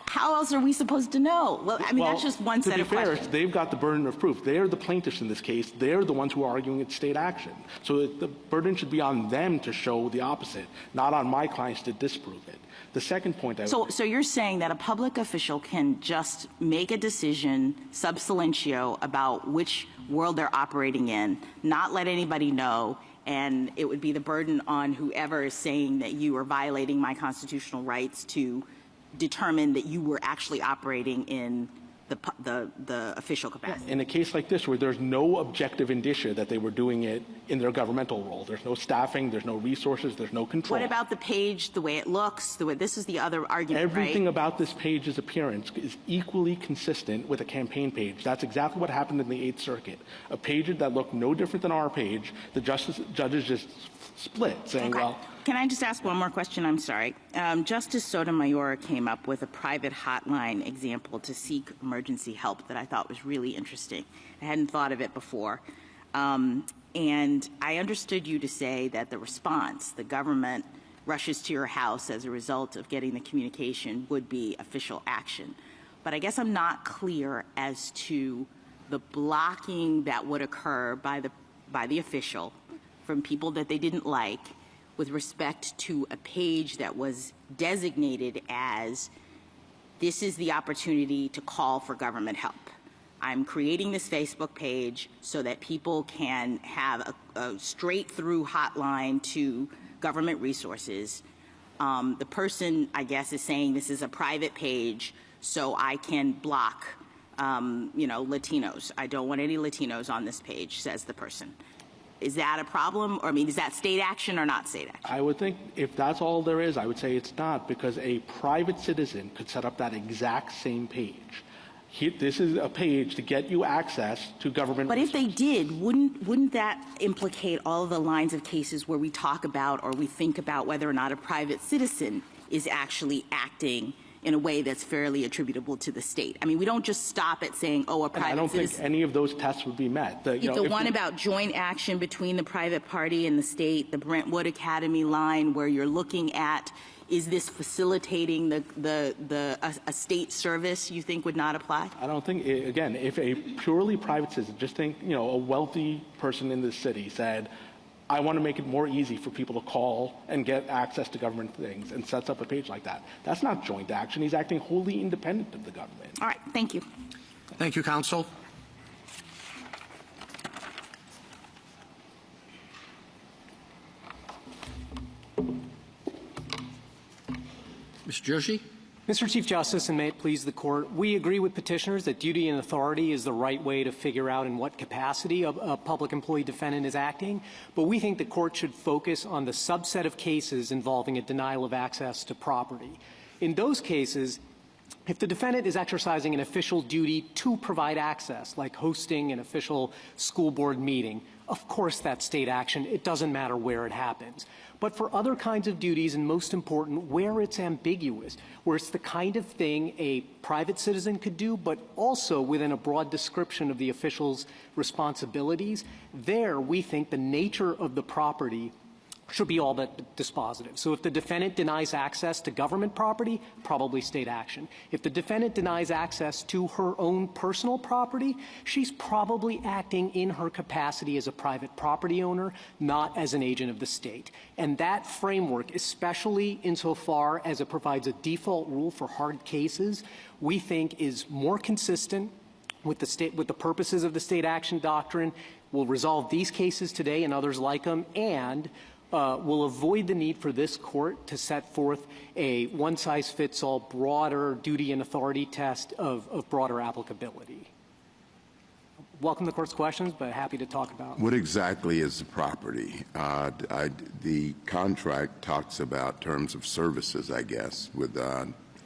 how else are we supposed to know? Well, I mean, that's just one set of questions. To be fair, they've got the burden of proof. They're the plaintiffs in this case. They're the ones who are arguing it's state action. So the burden should be on them to show the opposite, not on my clients to disprove it. The second point I would... So you're saying that a public official can just make a decision sub silentio about which world they're operating in, not let anybody know, and it would be the burden on whoever is saying that you are violating my constitutional rights to determine that you were actually operating in the official capacity. In a case like this where there's no objective indicia that they were doing it in their governmental role, there's no staffing, there's no resources, there's no control. What about the page, the way it looks, the way, this is the other argument, Everything right? about this page's appearance is equally consistent with a campaign page. That's exactly what happened in the Eighth Circuit. A page that looked no different than our page, the judges just split, saying, Okay. well... Can I just ask one more question? I'm sorry. Justice Sotomayor came up with a private hotline example to seek emergency help that I thought was really interesting. I hadn't thought of it before. And I understood you to say that the response, the government rushes to your house as a result of getting the communication, would be official action. But I guess I'm not clear as to the blocking that would occur by the official from people that they didn't like with respect to a page that was designated as, this is the opportunity to call for government help. I'm creating this Facebook page so that people can have a straight-through hotline to government resources. The person, I guess, is saying this is a private page so I can block, Latinos. I don't want any Latinos on this page, says the person. Is that a problem? Or, I mean, is that state action or not state action? I would think if that's all there is, I would say it's not, because a private citizen could set up that exact same page. This is a page to get you access to government But if resources. they did, wouldn't that implicate all of the lines of cases where we talk about or we think about whether or not a private citizen is actually acting in a way that's fairly attributable to the state? I mean, we don't just stop at saying, oh, a And private I don't think citizen. any of those tests would be met. The one about joint action between the private party and the state, the Brentwood Academy line, where you're looking at, is this facilitating a state service, you think would not apply? I don't think, again, if a purely private citizen, just think, a wealthy person in this city said, I want to make it more easy for people to call and get access to government things, and sets up a page like that. That's not joint action. He's acting wholly independent of the government. All right, thank you. Thank you, counsel. Mr. Joshi? Mr. Chief Justice, and may it please the Court, we agree with petitioners that duty and authority is the right way to figure out in what capacity a public employee defendant is acting, but we think the Court should focus on the subset of cases involving a denial of access to property. In those cases, if the defendant is exercising an official duty to provide access, like hosting an official school board meeting, of course that's state action. It doesn't matter where it happens. But for other kinds of duties, and most important, where it's ambiguous, where it's the kind of thing a private citizen could do, but also within a broad description of the official's responsibilities, there we think the nature of the property should be all but dispositive. So if the defendant denies access to government property, probably state action. If the defendant denies access to her own personal property, she's probably acting in her capacity as a private property owner, not as an agent of the state. And that framework, especially insofar as it provides a default rule for hard cases, we think is more consistent with the purposes of the state action doctrine, will resolve these cases today and others like them, and will avoid the need for this Court to set forth a one-size-fits-all broader duty and authority test of broader applicability. Welcome the Court's questions, but happy to talk about. What exactly is the property? The contract talks about terms of services, I guess.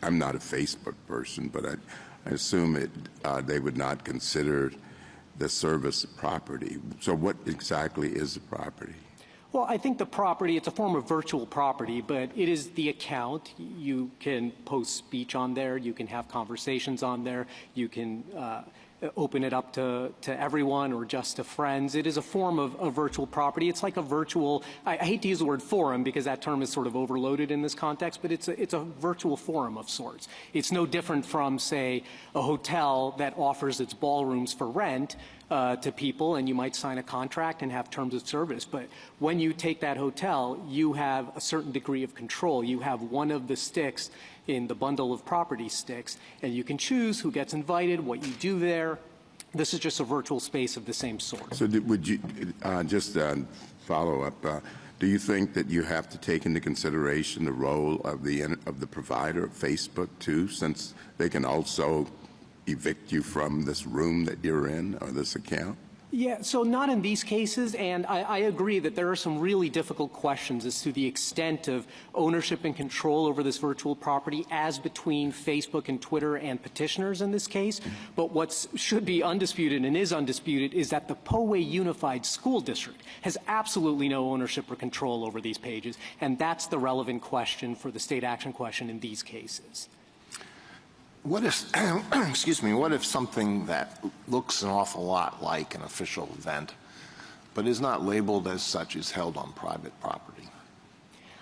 I'm not a Facebook person, but I assume they would not consider the service property. So what exactly is the property? Well, I think the property, it's a form of virtual property, but it is the account. You can post speech on there. You can have conversations on there. You can open it up to everyone or just to friends. It is a form of virtual property. It's like a virtual, I hate to use the word forum because that term is sort of overloaded in this context, but it's a virtual forum of sorts. It's no different from, say, a hotel that offers its ballrooms for rent to people, and you might sign a contract and have terms of service. But when you take that hotel, you have a certain degree of control. You have one of the sticks in the bundle of property sticks, and you can choose who gets invited, what you do there. This is just a virtual space of the same sort. So would you, just follow up, do you think that you have to take into consideration the role of the provider of Facebook too, since they can also evict you from this room that you're in or this account? Yeah, so not in these cases, and I agree that there are some really difficult questions as to the extent of ownership and control over this virtual property as between Facebook and Twitter and petitioners in this case. But what should be undisputed and is undisputed is that the Poway Unified School District has absolutely no ownership or control over these pages, and that's the relevant question for the state action question in these cases. What if, excuse me, what if something that looks an awful lot like an official event, but is not labeled as such is held on private property?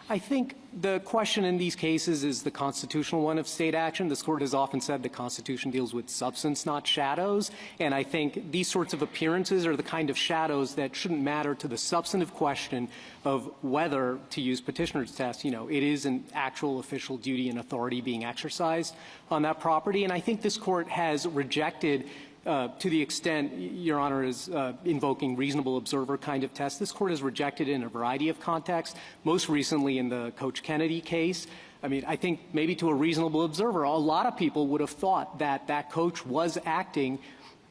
I think the question in these cases is the constitutional one of state action. This court has often said the Constitution deals with substance, not shadows. And I think these sorts of appearances are the kind of shadows that shouldn't matter to the substantive question of whether, to use petitioner's test, you know, it is an actual official duty and authority being exercised on that property. And I think this court has rejected to the extent Your Honor is invoking reasonable observer kind of test, this court has rejected it in a variety of contexts, most recently in the Coach Kennedy case. I mean, I think maybe to a reasonable observer, a lot of people would have thought that that coach was acting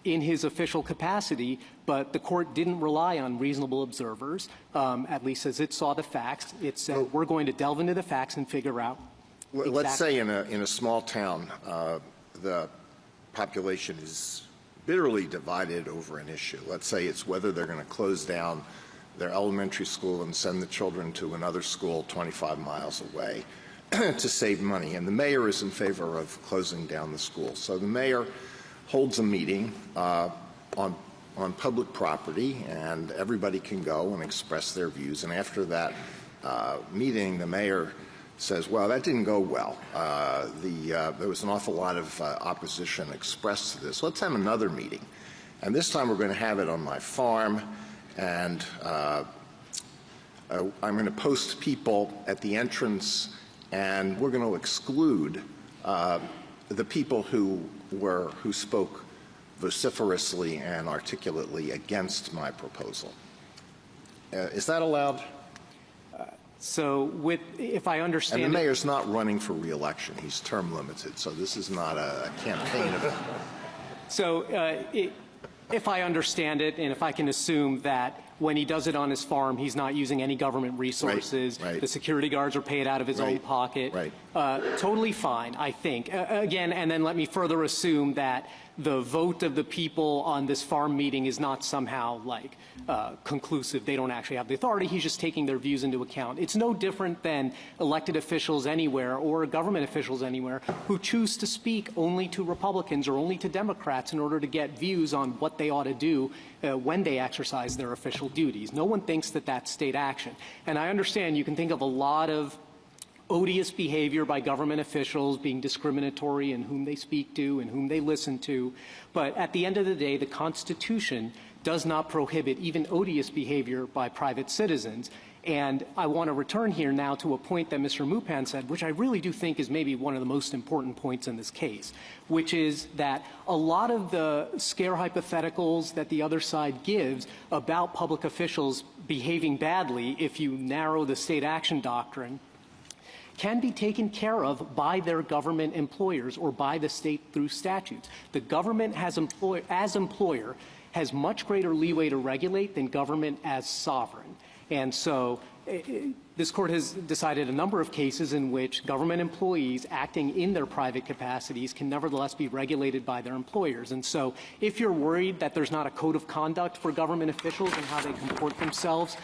in his official capacity, but the court didn't rely on reasonable observers, at least as it saw the facts. It said, we're going to delve into the facts and figure out exactly. Let's say in a small town, the population is bitterly divided over an issue. Let's say it's whether they're going to close down their elementary school and send the children to another school 25 miles away to save money. And the mayor is in favor of closing down the school. So the mayor holds a meeting on public property, and everybody can go and express their views. And after that meeting, the mayor says, well, that didn't go well. There was an awful lot of opposition expressed to this. Let's have another meeting. And this time we're going to have it on my farm, and I'm going to post people at the entrance, and we're going to exclude the people who spoke vociferously and articulately against my proposal. Is that allowed? So if I understand And the mayor's not running for re-election. He's term limited, so this is not a campaign event. So if I understand it, and if I can assume that when he does it on his farm, he's not using any government resources, right. The security guards are paid out of his own pocket, totally fine, I think. Again, and then let me further assume that the vote of the people on this farm meeting is not somehow like conclusive. They don't actually have the authority. He's just taking their views into account. It's no different than elected officials anywhere or government officials anywhere who choose to speak only to Republicans or only to Democrats in order to get views on what they ought to do when they exercise their official duties. No one thinks that that's state action. And I understand you can think of a lot of odious behavior by government officials, being discriminatory in whom they speak to and whom they listen to. But at the end of the day, the Constitution does not prohibit even odious behavior by private citizens. And I want to return here now to a point that Mr. Mupan said, which I really do think is maybe one of the most important points in this case, which is that a lot of the scare hypotheticals that the other side gives about public officials behaving badly, if you narrow the state action doctrine, can be taken care of by their government employers or by the state through statutes. The government as employer has much greater leeway to regulate than government as sovereign. And so this court has decided a number of cases in which government employees acting in their private capacities can nevertheless be regulated by their employers. And so if you're worried that there's not a code of conduct for government officials and how they comport themselves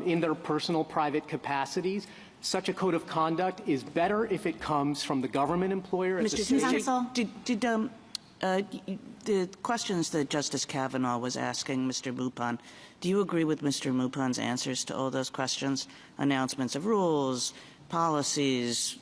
in their personal private capacities, such a code of conduct is better if it comes from the government employer. Mr. Counsel, the questions that Justice Kavanaugh was asking Mr. Mupon, do you agree with Mr. Mupon's answers to all those questions? Announcements of rules, policies,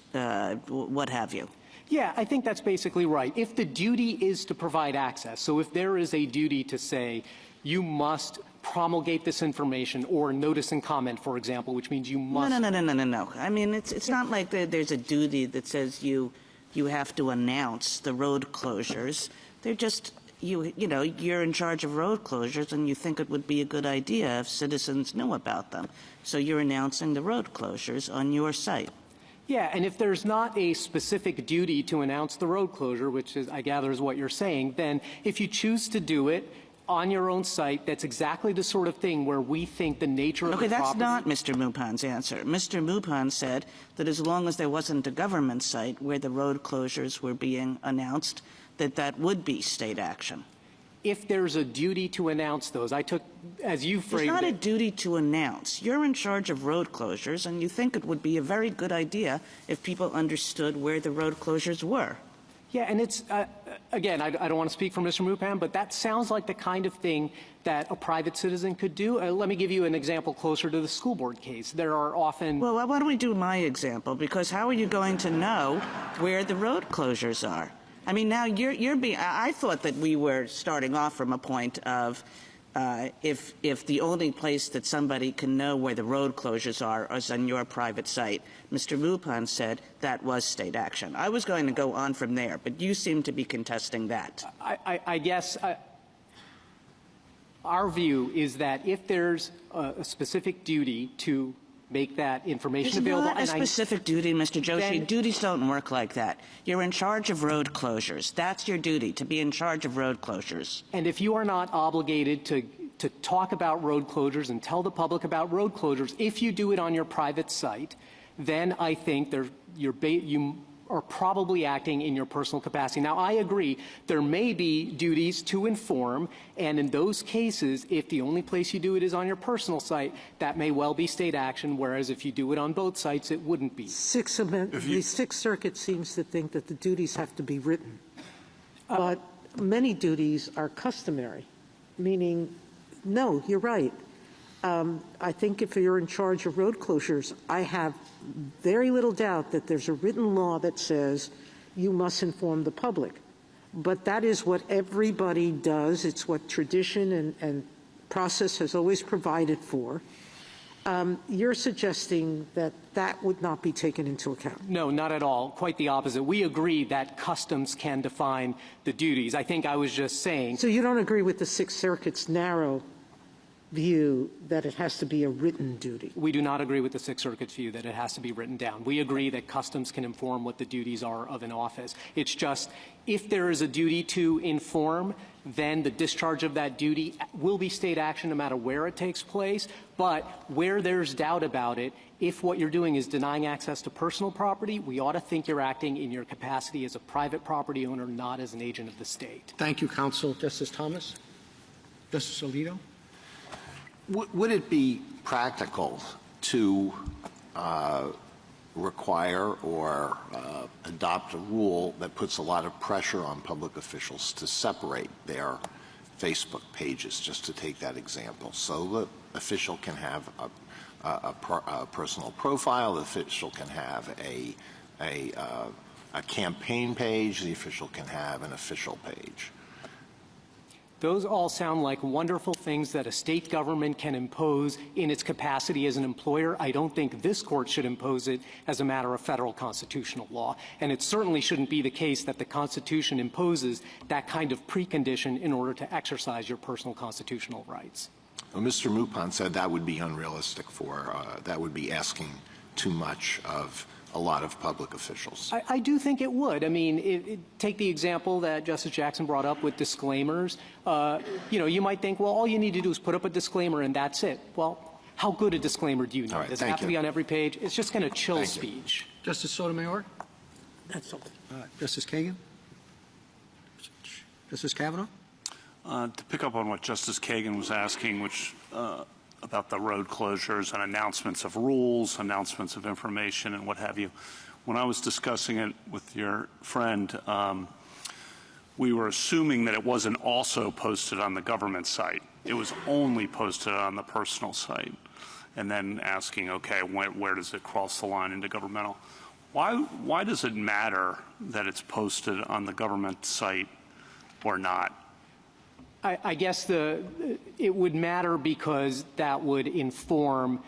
what have you? Yeah, I think that's basically right. If the duty is to provide access, so if there is a duty to say you must promulgate this information or notice and comment, for example, which means you must. No. I mean, it's not like there's a duty that says you have to announce the road closures. They're just, you're in charge of road closures and you think it would be a good idea if citizens knew about them. So you're announcing the road closures on your site. Yeah, and if there's not a specific duty to announce the road closure, which is, I gather is what you're saying, then if you choose to do it on your own site, that's exactly the sort of thing where we think the nature of the property. Okay, that's not Mr. Mupon's answer. Mr. Mupon said that as long as there wasn't a government site where the road closures were being announced, that would be state action. If there's a duty to announce those, I took, as you framed it. It's not a duty to announce. You're in charge of road closures, and you think it would be a very good idea if people understood where the road closures were. Yeah, and it's, again, I don't want to speak for Mr. Mupon, but that sounds like the kind of thing that a private citizen could do. Let me give you an example closer to the school board case. There are often. Well, why don't we do my example? Because how are you going to know where the road closures are? I mean, now you're being. I thought that we were starting off from a point of if the only place that somebody can know where the road closures are is on your private site. Mr. Mupon said that was state action. I was going to go on from there, but you seem to be contesting that. I guess our view is that if there's a specific duty to make that information available. It's not a specific duty, Mr. Joshi. Duties don't work like that. You're in charge of road closures. That's your duty, to be in charge of road closures. And if you are not obligated to talk about road closures and tell the public about road closures, if you do it on your private site, then I think you are probably acting in your personal capacity. Now, I agree there may be duties to inform, and in those cases, if the only place you do it is on your personal site, that may well be state action, whereas if you do it on both sites, it wouldn't be. The Sixth Circuit seems to think that the duties have to be written. But many duties are customary, meaning, no, you're right. I think if you're in charge of road closures, I have very little doubt that there's a written law that says you must inform the public. But that is what everybody does. It's what tradition and process has always provided for. You're suggesting that that would not be taken into account. No, not at all. Quite the opposite. We agree that customs can define the duties. I think I was just saying. So you don't agree with the Sixth Circuit's narrow view that it has to be a written duty? We do not agree with the Sixth Circuit's view that it has to be written down. We agree that customs can inform what the duties are of an office. It's just if there is a duty to inform, then the discharge of that duty will be state action no matter where it takes place. But where there's doubt about it, if what you're doing is denying access to personal property, we ought to think you're acting in your capacity as a private property owner, not as an agent of the state. Thank you, counsel. Justice Thomas? Justice Alito? Would it be practical to require or adopt a rule that puts a lot of pressure on public officials to separate their Facebook pages, just to take that example? So the official can have a personal profile, the official can have a campaign page, the official can have an official page. Those all sound like wonderful things that a state government can impose in its capacity as an employer. I don't think this court should impose it as a matter of federal constitutional law. And it certainly shouldn't be the case that the Constitution imposes that kind of precondition in order to exercise your personal constitutional rights. Well, Mr. Mupon said that would be unrealistic that would be asking too much of a lot of public officials. I do think it would. I mean, take the example that Justice Jackson brought up with disclaimers. You might think, well, all you need to do is put up a disclaimer and that's it. Well, how good a disclaimer do you need? All right, Does it have to be on every page? It's just going to chill Thank you. speech. Justice Sotomayor? That's all. Justice Kagan? Justice Kavanaugh? To pick up on what Justice Kagan was asking, which about the road closures and announcements of rules, announcements of information, and what have you. When I was discussing it with your friend, we were assuming that it wasn't also posted on the government site. It was only posted on the personal site. And then asking, okay, where does it cross the line into governmental? Why does it matter that it's posted on the government site or not? I guess it would matter because that would inform,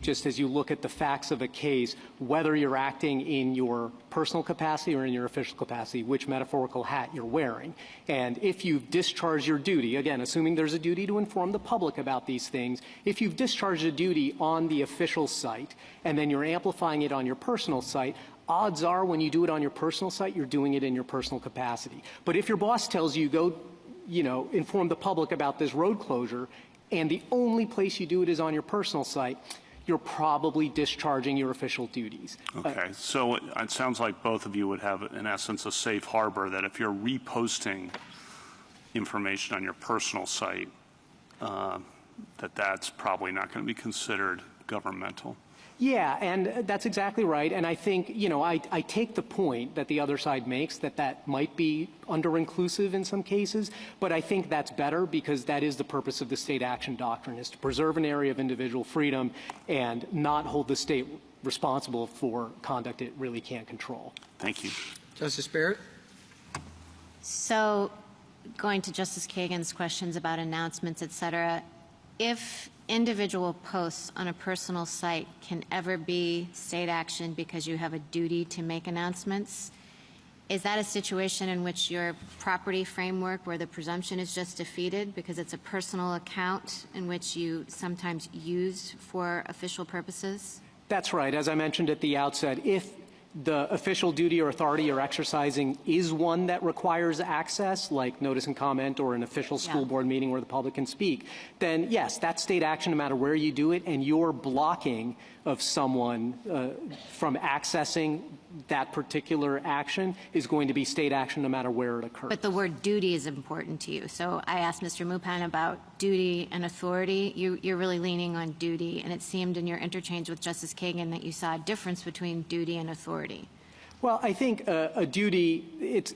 just as you look at the facts of a case, whether you're acting in your personal capacity or in your official capacity, which metaphorical hat you're wearing. And if you've discharged your duty, again, assuming there's a duty to inform the public about these things, if you've discharged a duty on the official site and then you're amplifying it on your personal site, odds are when you do it on your personal site, you're doing it in your personal capacity. But if your boss tells you, go, inform the public about this road closure, and the only place you do it is on your personal site, you're probably discharging your official duties. Okay, so it sounds like both of you would have, in essence, a safe harbor that if you're reposting information on your personal site, that's probably not going to be considered governmental. Yeah, and that's exactly right. And I think, I take the point that the other side makes that might be under-inclusive in some cases, but I think that's better because that is the purpose of the state action doctrine, is to preserve an area of individual freedom and not hold the state responsible for conduct it really can't control. Thank you. Justice Barrett? So going to Justice Kagan's questions about announcements, et cetera, if individual posts on a personal site can ever be state action because you have a duty to make announcements, is that a situation in which your property framework where the presumption is just defeated because it's a personal account in which you sometimes use for official purposes? That's right. As I mentioned at the outset, if the official duty or authority you're exercising is one that requires access, like notice and comment or an official school board meeting where the public can speak, then yes, that's state action no matter where you do it, and your blocking of someone from accessing that particular action is going to be state action no matter where it occurs. But the word duty is important to you. So I asked Mr. Mupan about duty and authority. You're really leaning on duty, and it seemed in your interchange with Justice Kagan that you saw a difference between duty and authority. Well, I think a duty, it's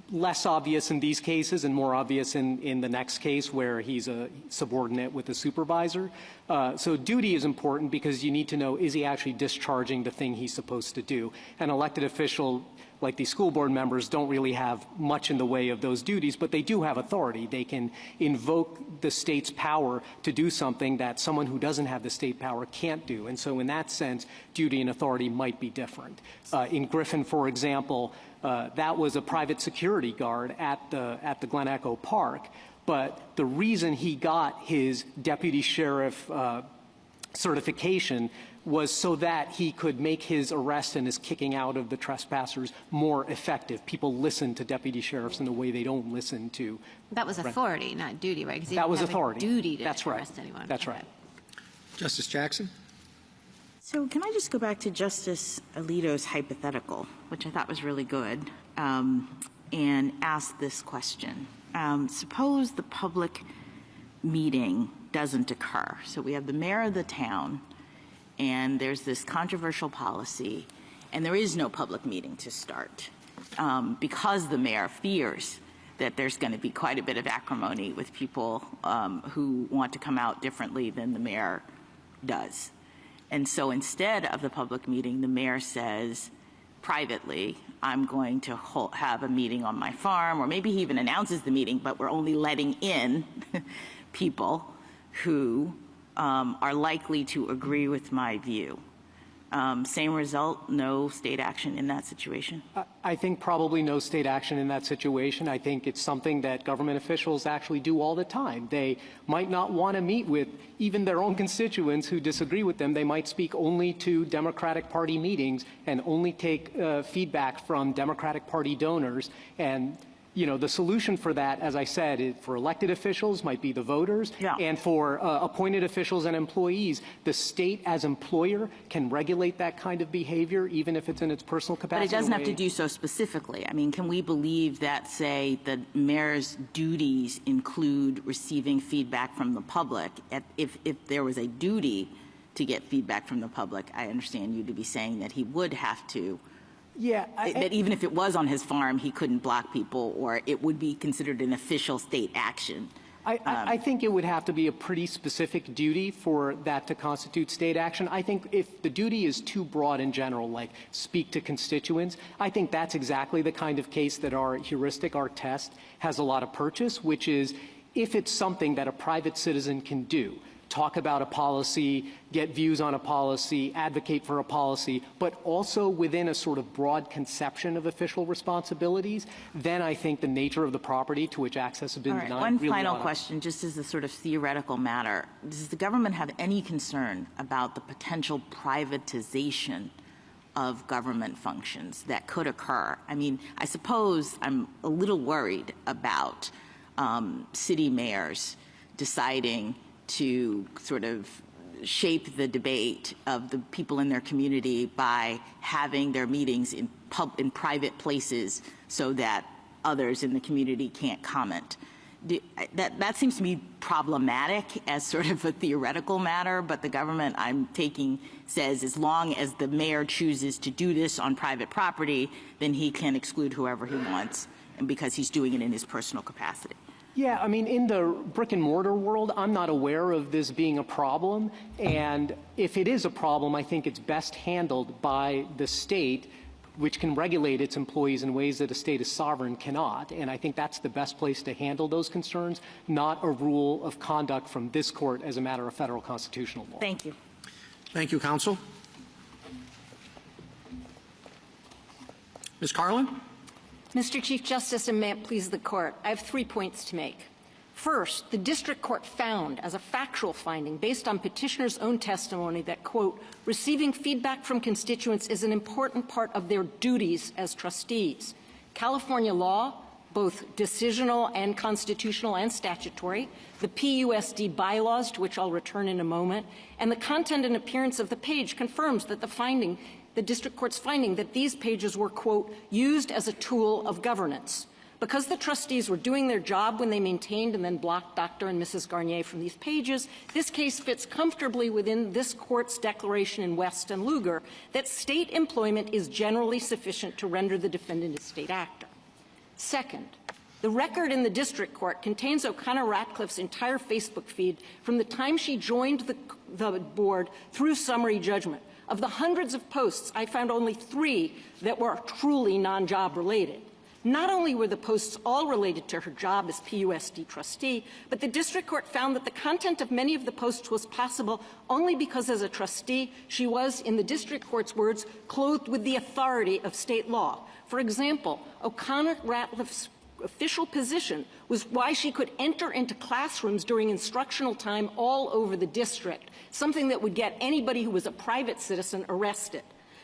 less obvious in these cases and more obvious in the next case where he's a subordinate with a supervisor. So duty is important because you need to know, is he actually discharging the thing he's supposed to do? An elected official, like these school board members, don't really have much in the way of those duties, but they do have authority. They can invoke the state's power to do something that someone who doesn't have the state power can't do. And so in that sense, duty and authority might be different. In Griffin, for example, that was a private security guard at the Glen Echo Park. But the reason he got his deputy sheriff certification was so that he could make his arrest and his kicking out of the trespassers more effective. People listen to deputy sheriffs in the way they don't listen to. That was authority, not duty, right? Because that was have authority. A duty to That's arrest right. anyone. That's Okay. right. Justice Jackson? So can I just go back to Justice Alito's hypothetical, which I thought was really good, and ask this question. Suppose the public meeting doesn't occur. So we have the mayor of the town, and there's this controversial policy, and there is no public meeting to start because the mayor fears that there's going to be quite a bit of acrimony with people who want to come out differently than the mayor does. And so instead of the public meeting, the mayor says privately, I'm going to have a meeting on my farm, or maybe he even announces the meeting, but we're only letting in people who are likely to agree with my view. Same result, no state action in that situation? I think probably no state action in that situation. I think it's something that government officials actually do all the time. They might not want to meet with even their own constituents who disagree with them. They might speak only to Democratic Party meetings and only take feedback from Democratic Party donors. And the solution for that, as I said, for elected officials might be the voters, Yeah. and for appointed officials and employees, the state as employer can regulate that kind of behavior, even if it's in its personal But capacity. it doesn't have to do so specifically. I mean, can we believe that, say, the mayor's duties include receiving feedback from the public? If there was a duty to get feedback from the public, I understand you to be saying that he would have to. Yeah. That even if it was on his farm, he couldn't block people, or it would be considered an official state action. I think it would have to be a pretty specific duty for that to constitute state action. I think if the duty is too broad in general, like speak to constituents, I think that's exactly the kind of case that our heuristic, our test, has a lot of purchase, which is if it's something that a private citizen can do, talk about a policy, get views on a policy, advocate for a policy, but also within a sort of broad conception of official responsibilities, then I think the nature of the property to which access has been All right, denied. one really final ought to- question, just as a sort of theoretical matter. Does the government have any concern about the potential privatization of government functions that could occur? I mean, I suppose I'm a little worried about city mayors deciding to sort of shape the debate of the people in their community by having their meetings in private places so that others in the community can't comment. That seems to be problematic as sort of a theoretical matter, but the government, I'm taking, says as long as the mayor chooses to do this on private property, then he can exclude whoever he wants, and because he's doing it in his personal capacity. Yeah, I mean, in the brick and mortar world, I'm not aware of this being a problem. And if it is a problem, I think it's best handled by the state, which can regulate its employees in ways that a state as sovereign cannot. And I think that's the best place to handle those concerns, not a rule of conduct from this court as a matter of federal constitutional law. Thank you. Thank you, counsel. Ms. Carlin? Mr. Chief Justice, and may it please the Court, I have 3 points to make. First, the district court found as a factual finding based on petitioner's own testimony that, quote, receiving feedback from constituents is an important part of their duties as trustees. California law, both decisional and constitutional and statutory, the PUSD bylaws, to which I'll return in a moment, and the content and appearance of the page confirms that the district court's finding that these pages were, quote, used as a tool of governance. Because the trustees were doing their job when they maintained and then blocked Dr. and Mrs. Garnier from these pages, this case fits comfortably within this court's declaration in West and Lugar that state employment is generally sufficient to render the defendant a state actor. Second, the record in the district court contains O'Connor Ratcliffe's entire Facebook feed from the time she joined the board through summary judgment. Of the hundreds of posts, I found only 3 that were truly non-job related. Not only were the posts all related to her job as PUSD trustee, but the district court found that the content of many of the posts was possible only because as a trustee, she was, in the district court's words, clothed with the authority of state law. For example, O'Connor Ratcliffe's official position was why she could enter into classrooms during instructional time all over the district, something that would get anybody who was a private citizen arrested.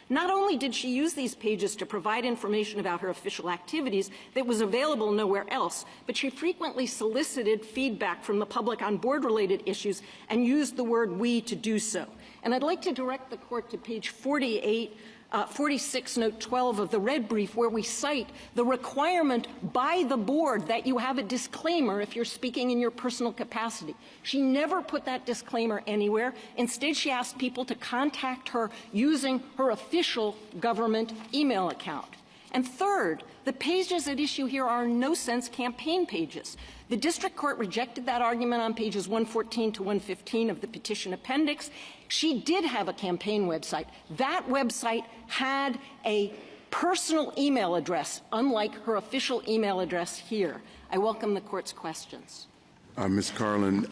Not only did she use these pages to provide information about her official activities that was available nowhere else, but she frequently solicited feedback from the public on board-related issues and used the word "we" to do so. And I'd like to direct the Court to page 46, note 12 of the red brief, where we cite the requirement by the board that you have a disclaimer if you're speaking in your personal capacity. She never put that disclaimer anywhere. Instead, she asked people to contact her using her official government email account. And third, the pages at issue here are in no sense campaign pages. The district court rejected that argument on pages 114 to 115 of the petition appendix. She did have a campaign website. That website had a personal email address, unlike her official email address here. I welcome the Court's questions. Ms. Carlin,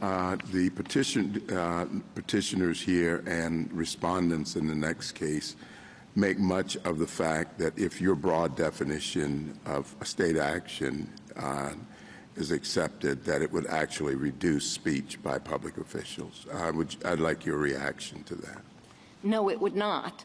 the petitioners here and respondents in the next case make much of the fact that if your broad definition of state action is accepted, that it would actually reduce speech by public officials. I'd like your reaction to that. No, it would not.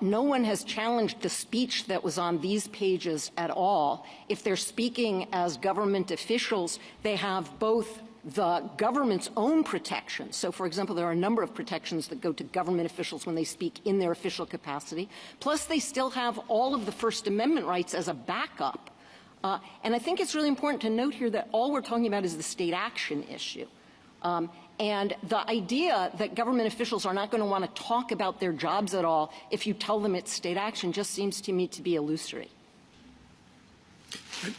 No one has challenged the speech that was on these pages at all. If they're speaking as government officials, they have both the government's own protections. So, for example, there are a number of protections that go to government officials when they speak in their official capacity. Plus, they still have all of the First Amendment rights as a backup. And I think it's really important to note here that all we're talking about is the state action issue. And the idea that government officials are not going to want to talk about their jobs at all if you tell them it's state action just seems to me to be illusory.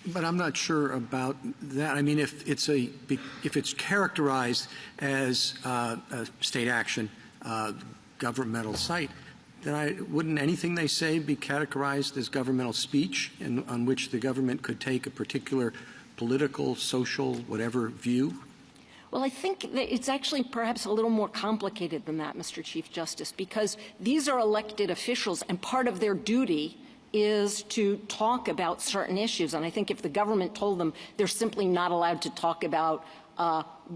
But I'm not sure about that. I mean, if it's characterized as a state action, governmental site, then wouldn't anything they say be categorized as governmental speech on which the government could take a particular political, social, whatever view? Well, I think that it's actually perhaps a little more complicated than that, Mr. Chief Justice, because these are elected officials, and part of their duty is to talk about certain issues. And I think if the government told them they're simply not allowed to talk about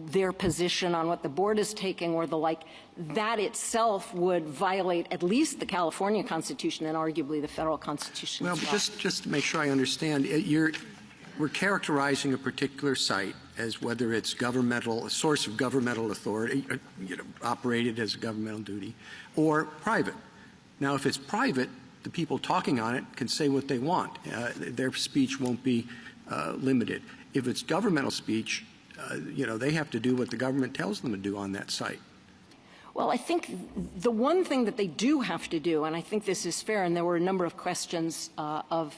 their position on what the board is taking or the like, that itself would violate at least the California Constitution and arguably the federal Constitution. Well, but just to make sure I understand, we're characterizing a particular site as whether it's governmental, a source of governmental authority, operated as a governmental duty, or private. Now, if it's private, the people talking on it can say what they want. Their speech won't be limited. If it's governmental speech, they have to do what the government tells them to do on that site. Well, I think the one thing that they do have to do, and I think this is fair, and there were a number of questions of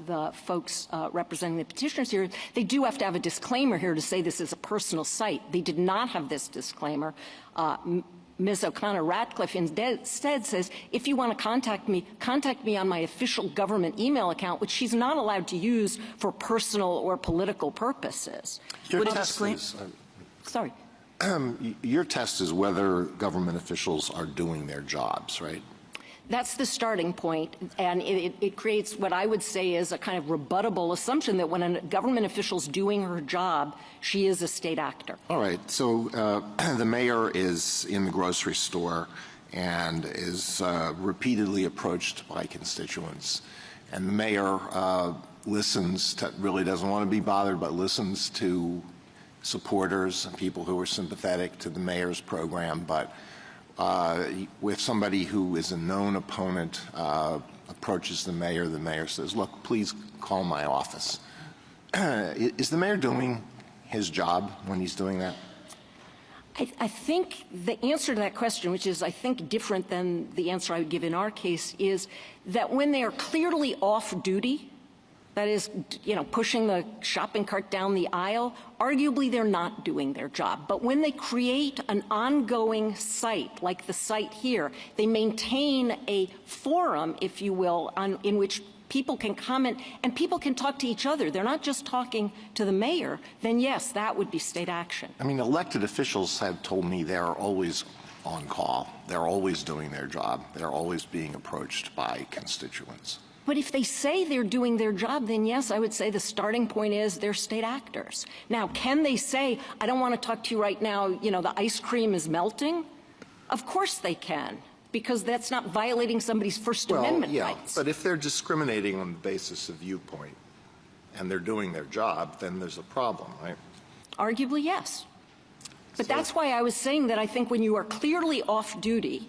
the folks representing the petitioners here, they do have to have a disclaimer here to say this is a personal site. They did not have this disclaimer. Ms. O'Connor-Ratcliffe instead says, if you want to contact me on my official government email account, which she's not allowed to use for personal or political purposes. Your test is, sorry. Your test is whether government officials are doing their jobs, right? That's the starting point, and it creates what I would say is a kind of rebuttable assumption that when a government official's doing her job, she is a state actor. All right. So the mayor is in the grocery store and is repeatedly approached by constituents, and the mayor listens to, really doesn't want to be bothered, but listens to supporters and people who are sympathetic to the mayor's program, but with somebody who is a known opponent approaches the mayor says, look, please call my office. Is the mayor doing his job when he's doing that? I think the answer to that question, which is, I think, different than the answer I would give in our case, is that when they are clearly off duty, that is, pushing the shopping cart down the aisle, arguably they're not doing their job. But when they create an ongoing site, like the site here, they maintain a forum, if you will, in which people can comment and people can talk to each other. They're not just talking to the mayor. Then, yes, that would be state action. I mean, elected officials have told me they're always on call. They're always doing their job. They're always being approached by constituents. But if they say they're doing their job, then yes, I would say the starting point is they're state actors. Now, can they say, I don't want to talk to you right now, the ice cream is melting? Of course they can, because that's not violating somebody's First Amendment rights. But if they're discriminating on the basis of viewpoint and they're doing their job, then there's a problem, right? Arguably, yes. But that's why I was saying that I think when you are clearly off duty,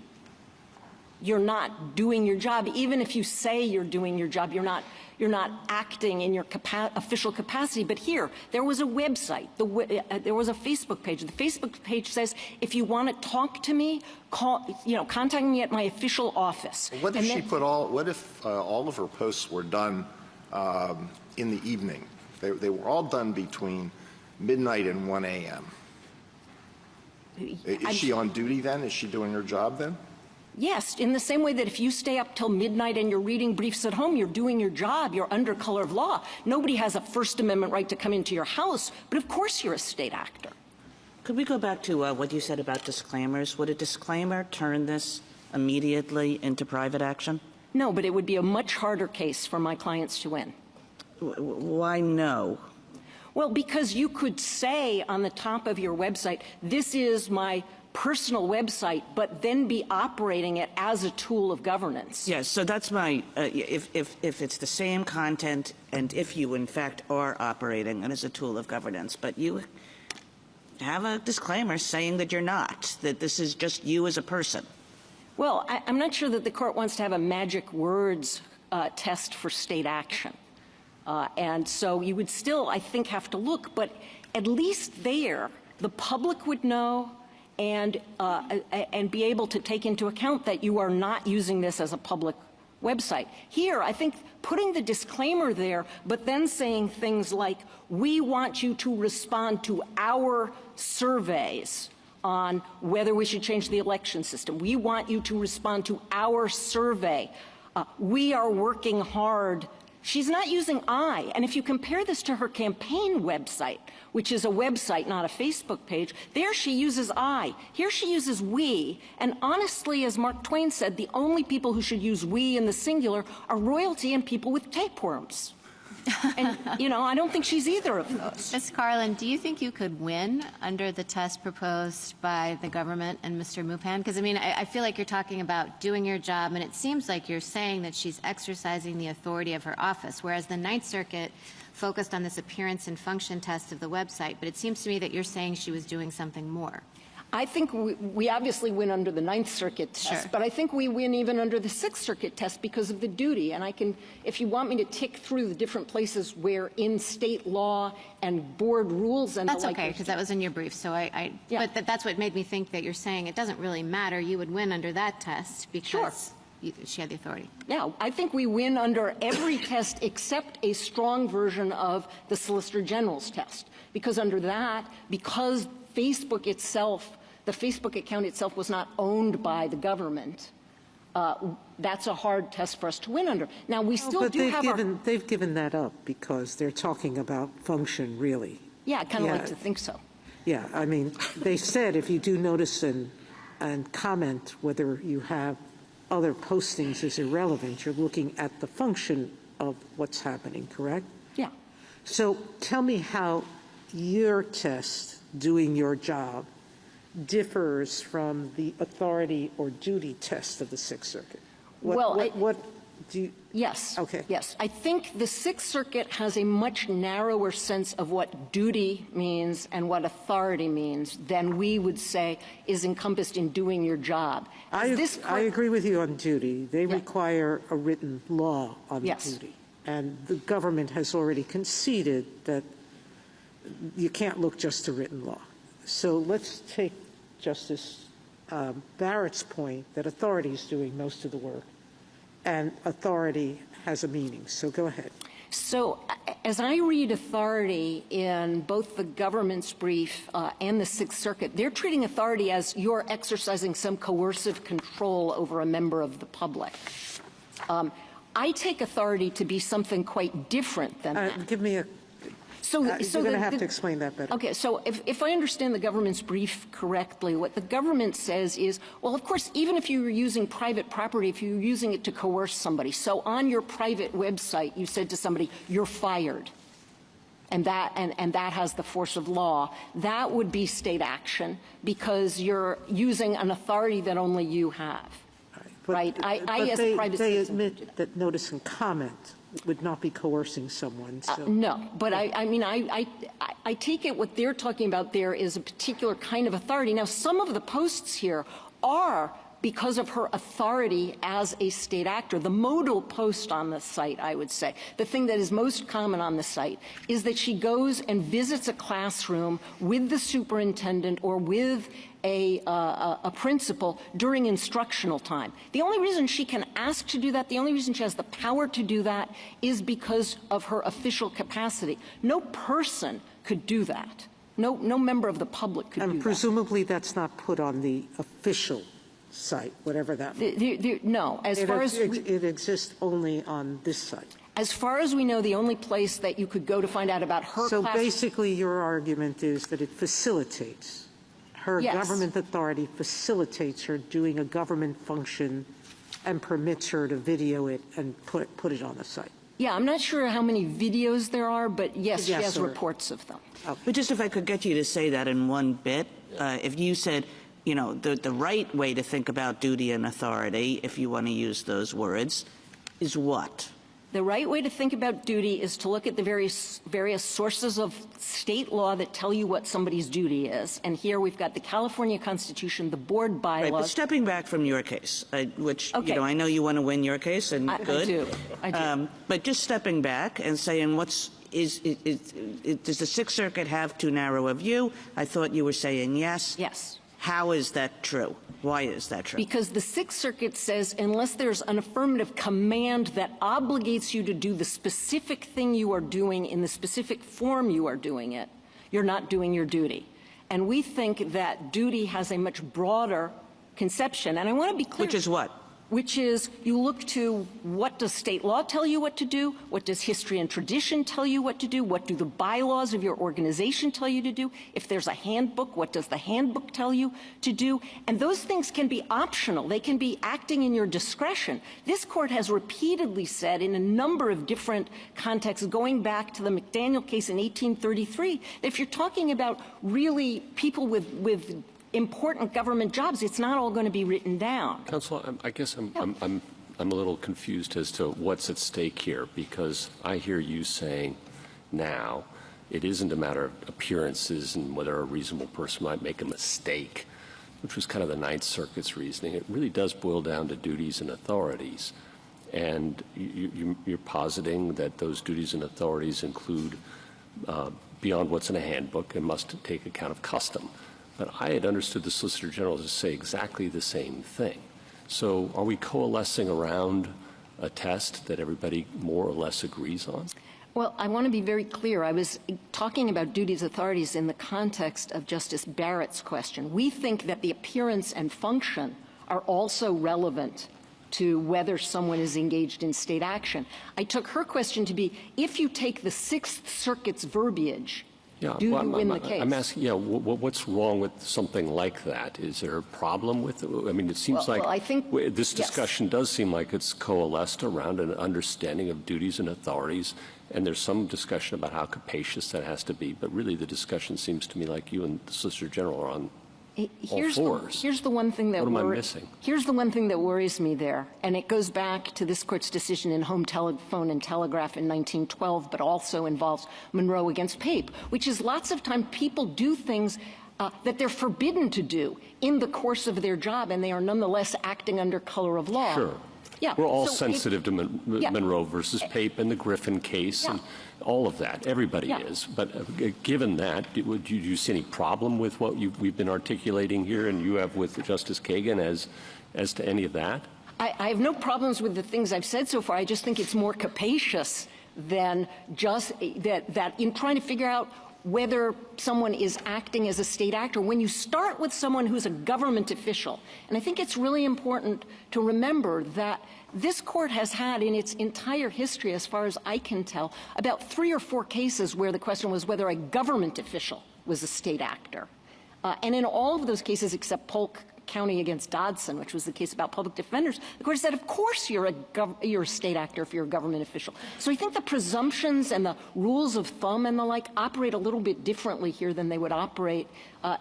you're not doing your job. Even if you say you're doing your job, you're not acting in your official capacity. But here, there was a website. There was a Facebook page. The Facebook page says, if you want to talk to me, contact me at my official office. What if what if all of her posts were done in the evening? They were all done between midnight and 1 a.m. Is she on duty then? Is she doing her job then? Yes, in the same way that if you stay up till midnight and you're reading briefs at home, you're doing your job, you're under color of law. Nobody has a First Amendment right to come into your house, but of course you're a state actor. Could we go back to what you said about disclaimers? Would a disclaimer turn this immediately into private action? No, but it would be a much harder case for my clients to win. Why no? Well, because you could say on the top of your website, this is my personal website, but then be operating it as a tool of governance. Yes, so that's my, if it's the same content and if you in fact are operating it as a tool of governance, but you have a disclaimer saying that you're not, that this is just you as a person. Well, I'm not sure that the court wants to have a magic words test for state action. And so you would still, I think, have to look, but at least there, the public would know and be able to take into account that you are not using this as a public website. Here, I think putting the disclaimer there, but then saying things like, we want you to respond to our surveys on whether we should change the election system. We want you to respond to our survey. We are working hard. She's not using I. And if you compare this to her campaign website, which is a website, not a Facebook page, there she uses I. Here she uses we. And honestly, as Mark Twain said, the only people who should use we in the singular are royalty and people with tapeworms. And, you know, I don't think she's either of those. Ms. Carlin, do you think you could win under the test proposed by the government and Mr. Mupan? Because, I mean, I feel like you're talking about doing your job, and it seems like you're saying that she's exercising the authority of her office, whereas the Ninth Circuit focused on this appearance and function test of the website. But it seems to me that you're saying she was doing something more. I think we obviously win under the Ninth Circuit test, Sure. but I think we win even under the Sixth Circuit test because of the duty. And I can, if you want me to tick through the different places where in state law and board rules and That's the like. okay, because that was in your brief. So Yeah. but that's what made me think that you're saying it doesn't really matter. You would win under that test because she had the authority. Yeah, I think we win under every test except a strong version of the Solicitor General's test. Because under that, because Facebook itself, the Facebook account itself was not owned by the government, that's a hard test for us to win under. Now, we still but do have they've given that up because they're talking about function, really. Yeah, I kind of like to think so. Yeah, I mean, they said if you do notice and comment whether you have other postings is irrelevant, you're looking at the function of what's happening, correct? Yeah. So tell me how your test, doing your job, differs from the authority or duty test of the Sixth Circuit. What do you... Yes. Okay. Yes. I think the Sixth Circuit has a much narrower sense of what duty means and what authority means than we would say is encompassed in doing your job. I agree with you on duty. They require a written law on duty. And the government has already conceded that you can't look just to written law. So let's take Justice Barrett's point that authority is doing most of the work, and authority has a meaning. So go ahead. So as I read authority in both the government's brief and the Sixth Circuit, they're treating authority as you're exercising some coercive control over a member of the public. I take authority to be something quite different than that. Give me a... you're going to have to explain that better. Okay, so if I understand the government's brief correctly, what the government says is, well, of course, even if you're using private property, if you're using it to coerce somebody, so on your private website, you said to somebody, you're fired, and that has the force of law, that would be state action because you're using an authority that only you have. Right? They admit that notice and comment would not be coercing someone. So. No, but I mean, I take it what they're talking about there is a particular kind of authority. Now, some of the posts here are because of her authority as a state actor. The modal post on the site, I would say, the thing that is most common on the site is that she goes and visits a classroom with the superintendent or with a principal during instructional time. The only reason she can ask to do that, the only reason she has the power to do that is because of her official capacity. No person could do that. No member of the public could do that. And presumably that's not put on the official site, whatever that means. No. It exists only on this site. As far as we know, the only place that you could go to find out about her So class. basically your argument is that it facilitates. Her government authority facilitates her doing a government function and permits her to video it and put it on the site. Yeah, I'm not sure how many videos there are, but yes, she has sir. reports of them. But just if I could get you to say that in one bit, if you said the right way to think about duty and authority, if you want to use those words, is what? The right way to think about duty is to look at the various sources of state law that tell you what somebody's duty is. And here we've got the California Constitution, the board bylaws. Right, but stepping back from your case, which, Okay. I know you want to win your case, and good. I do. But just stepping back and saying does the Sixth Circuit have too narrow a view? I thought you were saying yes. Yes. How is that true? Why is that true? Because the Sixth Circuit says unless there's an affirmative command that obligates you to do the specific thing you are doing in the specific form you are doing it, you're not doing your duty. And we think that duty has a much broader conception. And I want to be clear. Which is what? Which is you look to what does state law tell you what to do, what does history and tradition tell you what to do, what do the bylaws of your organization tell you to do, if there's a handbook, what does the handbook tell you to do, and those things can be optional. They can be acting in your discretion. This court has repeatedly said in a number of different contexts, going back to the McDaniel case in 1833, that if you're talking about really people with important government jobs, it's not all going to be written down. Counsel, I guess I'm a little confused as to what's at stake here, because I hear you saying now it isn't a matter of appearances and whether a reasonable person might make a mistake, which was kind of the Ninth Circuit's reasoning. It really does boil down to duties and authorities. And you're positing that those duties and authorities include, beyond what's in a handbook, and must take account of custom. But I had understood the Solicitor General to say exactly the same thing. So are we coalescing around a test that everybody more or less agrees on? Well, I want to be very clear. I was talking about duties authorities in the context of Justice Barrett's question. We think that the appearance and function are also relevant to whether someone is engaged in state action. I took her question to be, if you take the Sixth Circuit's verbiage, do you win the case? I'm asking, what's wrong with something like that? Is there a problem with it? I mean, it seems Well, I think, this discussion does seem like it's coalesced around an understanding of duties and authorities, and there's some discussion about how capacious that has to be, but really the discussion seems to me like you and the Solicitor General are on all fours. Here's the one thing that what am I missing? Here's the one thing that worries me there, and it goes back to this court's decision in Home Telephone and Telegraph in 1912, but also involves Monroe against Pape, which is lots of time people do things that they're forbidden to do in the course of their job, and they are nonetheless acting under color of law. Sure. Yeah. We're all So sensitive to Monroe versus Pape and the Griffin case and all of that. Everybody is. But given that, do you see any problem with what we've been articulating here and you have with Justice Kagan as to any of that? I have no problems with the things I've said so far. I just think it's more capacious than just that in trying to figure out whether someone is acting as a state actor. When you start with someone who's a government official, and I think it's really important to remember that this court has had in its entire history, as far as I can tell, about 3 or 4 cases where the question was whether a government official was a state actor. And in all of those cases, except Polk County against Dodson, which was the case about public defenders, the court said, of course you're a state actor if you're a government official. So I think the presumptions and the rules of thumb and the like operate a little bit differently here than they would operate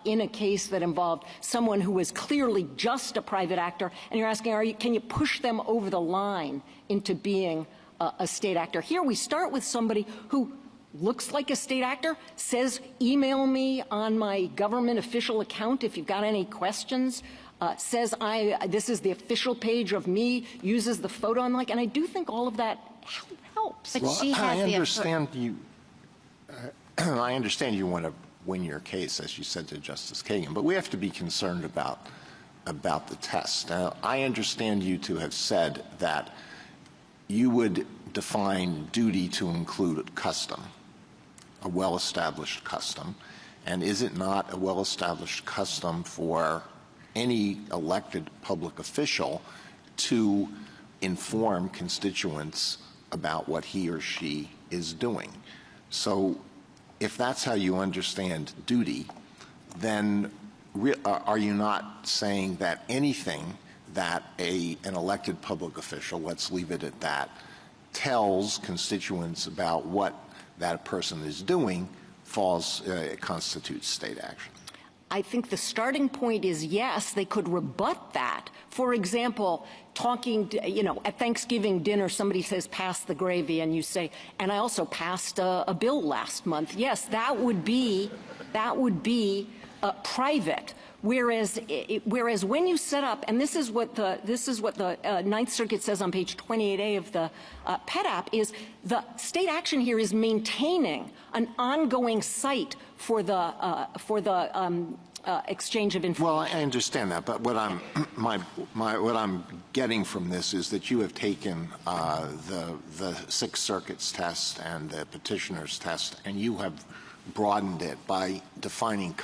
in a case that involved someone who was clearly just a private actor, and you're asking, can you push them over the line into being a state actor? Here we start with somebody who looks like a state actor, says email me on my government official account if you've got any questions, says this is the official page of me, uses the photo and like, and I do think all of that helps. But Well, she has I understand you. I understand you want to win your case, as you said to Justice Kagan, but we have to be concerned about the test. Now, I understand you to have said that you would define duty to include custom, a well-established custom, and is it not a well-established custom for any elected public official to inform constituents about what he or she is doing? So if that's how you understand duty, then are you not saying that anything that an elected public official, let's leave it at that, tells constituents about what that person is doing constitutes state action? I think the starting point is, yes, they could rebut that. For example, talking, at Thanksgiving dinner, somebody says, pass the gravy, and you say, and I also passed a bill last month. Yes, that would be private. Whereas when you set up, and this is what the Ninth Circuit says on page 28A of the PET app, is the state action here is maintaining an ongoing site for the exchange of information. Well, I understand that, but what I'm getting from this is that you have taken the Sixth Circuit's test and the petitioner's test, and you have broadened it by defining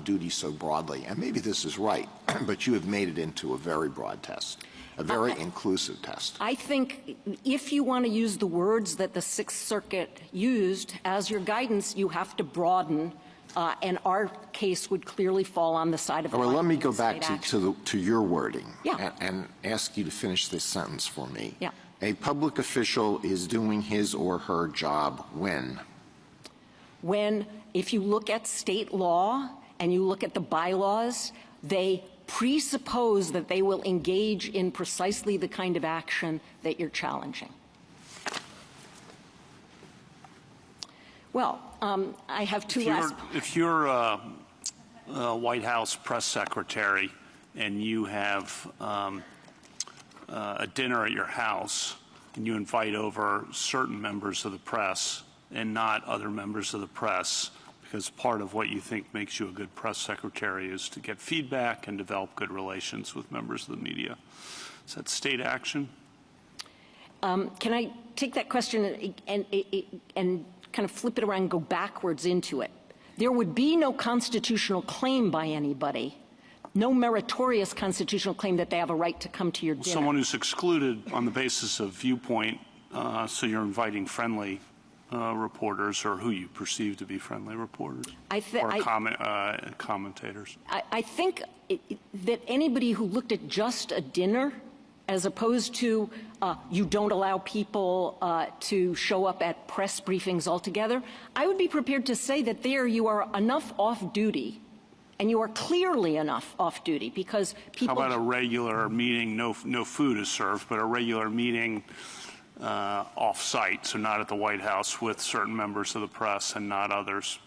duty so broadly. And maybe this is right, but you have made it into a very broad test, a very inclusive test. I think if you want to use the words that the Sixth Circuit used as your guidance, you have to broaden, and our case would clearly fall on the side of the Well, let me go back to your wording Yeah. and ask you to finish this sentence for me. Yeah. A public official is doing his or her job when? When, if you look at state law and you look at the bylaws, they presuppose that they will engage in precisely the kind of action that you're challenging. Well, I have two last. If you're a White House press secretary and you have a dinner at your house and you invite over certain members of the press and not other members of the press, because part of what you think makes you a good press secretary is to get feedback and develop good relations with members of the media. Is that state action? Can I take that question and kind of flip it around and go backwards into it? There would be no constitutional claim by anybody, no meritorious constitutional claim that they have a right to come to your dinner. Someone who's excluded on the basis of viewpoint, so you're inviting friendly reporters or who you perceive to be friendly reporters or commentators. I think that anybody who looked at just a dinner as opposed to you don't allow people to show up at press briefings altogether, I would be prepared to say that there you are enough off-duty, and you are clearly enough off-duty, because people— How about a regular meeting, no food is served, but a regular meeting off-site, so not at the White House, with certain members of the press and not others?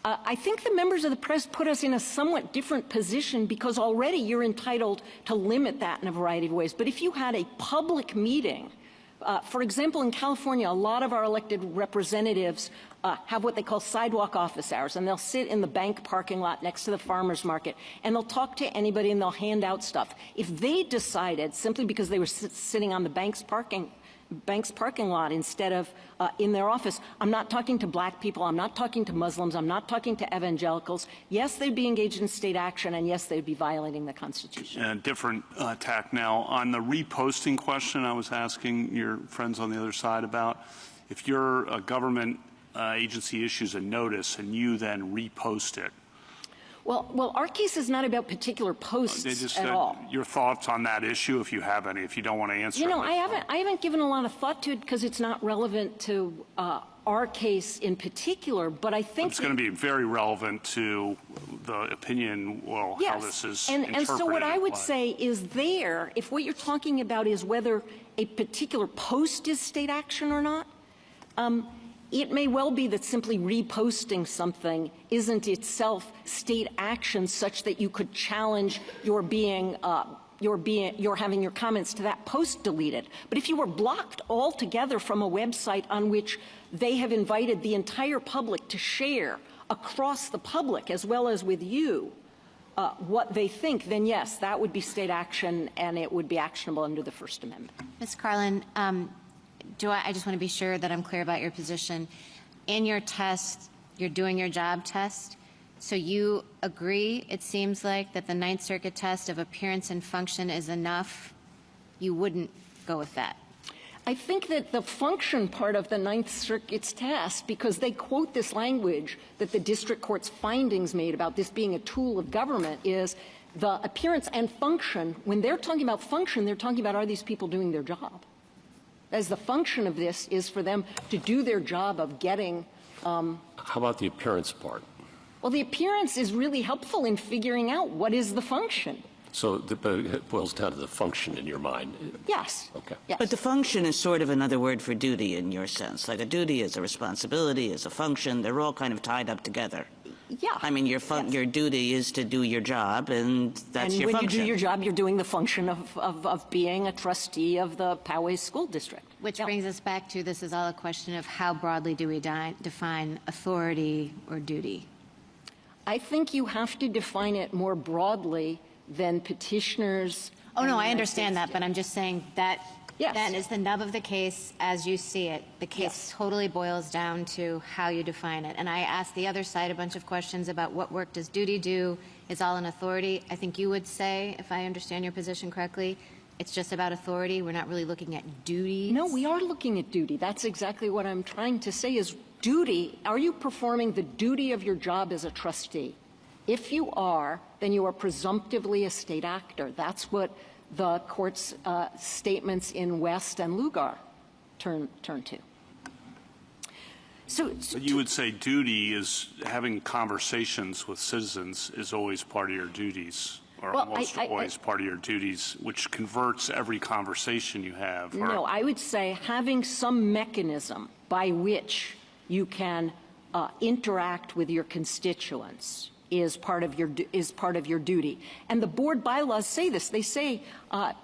I think the members of the press put us in a somewhat different position, because already you're entitled to limit that in a variety of ways. But if you had a public meeting, for example, in California, a lot of our elected representatives have what they call sidewalk office hours, and they'll sit in the bank parking lot next to the farmer's market, and they'll talk to anybody and they'll hand out stuff. If they decided, simply because they were sitting on the bank's parking lot instead of in their office, I'm not talking to black people, I'm not talking to Muslims, I'm not talking to evangelicals. Yes, they'd be engaged in state action, and yes, they'd be violating the Constitution. Different tack now. On the reposting question I was asking your friends on the other side about, if your government agency issues a notice and you then repost it. Well, our case is not about particular posts at all. Your thoughts on that issue, if you have any, if you don't want to answer. I haven't given a lot of thought to it because it's not relevant to our case in particular, but I think it's going to be very relevant to the opinion, how this is interpreted. And so what I would say is if what you're talking about is whether a particular post is state action or not, it may well be that simply reposting something isn't itself state action such that you could challenge your having your comments to that post deleted. But if you were blocked altogether from a website on which they have invited the entire public to share across the public as well as with you what they think, then yes, that would be state action, and it would be actionable under the First Amendment. Ms. Carlin, I just want to be sure that I'm clear about your position. In your test, you're doing your job test, so you agree, it seems like, that the Ninth Circuit test of appearance and function is enough. You wouldn't go with that. I think that the function part of the Ninth Circuit's test, because they quote this language that the district court's findings made about this being a tool of government, is the appearance and function. When they're talking about function, they're talking about, are these people doing their job? As the function of this is for them to do their job of getting. How about the appearance part? Well, the appearance is really helpful in figuring out what is the function. So it boils down to the function in your mind. Yes. Okay. Yes. But the function is sort of another word for duty in your sense. Like a duty is a responsibility, is a function. They're all kind of tied up together. Yeah. I mean, your duty is to do your job, and that's your function. And when you do your job, you're doing the function of being a trustee of the Poway School District. Which brings us back to, this is all a question of how broadly do we define authority or duty? I think you have to define it more broadly than petitioners. Oh, no, I understand that, but I'm just saying that Yes. then is the nub of the case as you see it. The case Yes. totally boils down to how you define it. And I asked the other side a bunch of questions about what work does duty do, is all an authority. I think you would say, if I understand your position correctly, it's just about authority. We're not really looking at duty. No, we are looking at duty. That's exactly what I'm trying to say is duty. Are you performing the duty of your job as a trustee? If you are, then you are presumptively a state actor. That's what the court's statements in West and Lugar turn to. So But you would say duty is having conversations with citizens is always part of your duties, or Well, almost always part of your duties, which converts every conversation you have. Or, no, I would say having some mechanism by which you can interact with your constituents is part of your duty. And the board bylaws say this. They say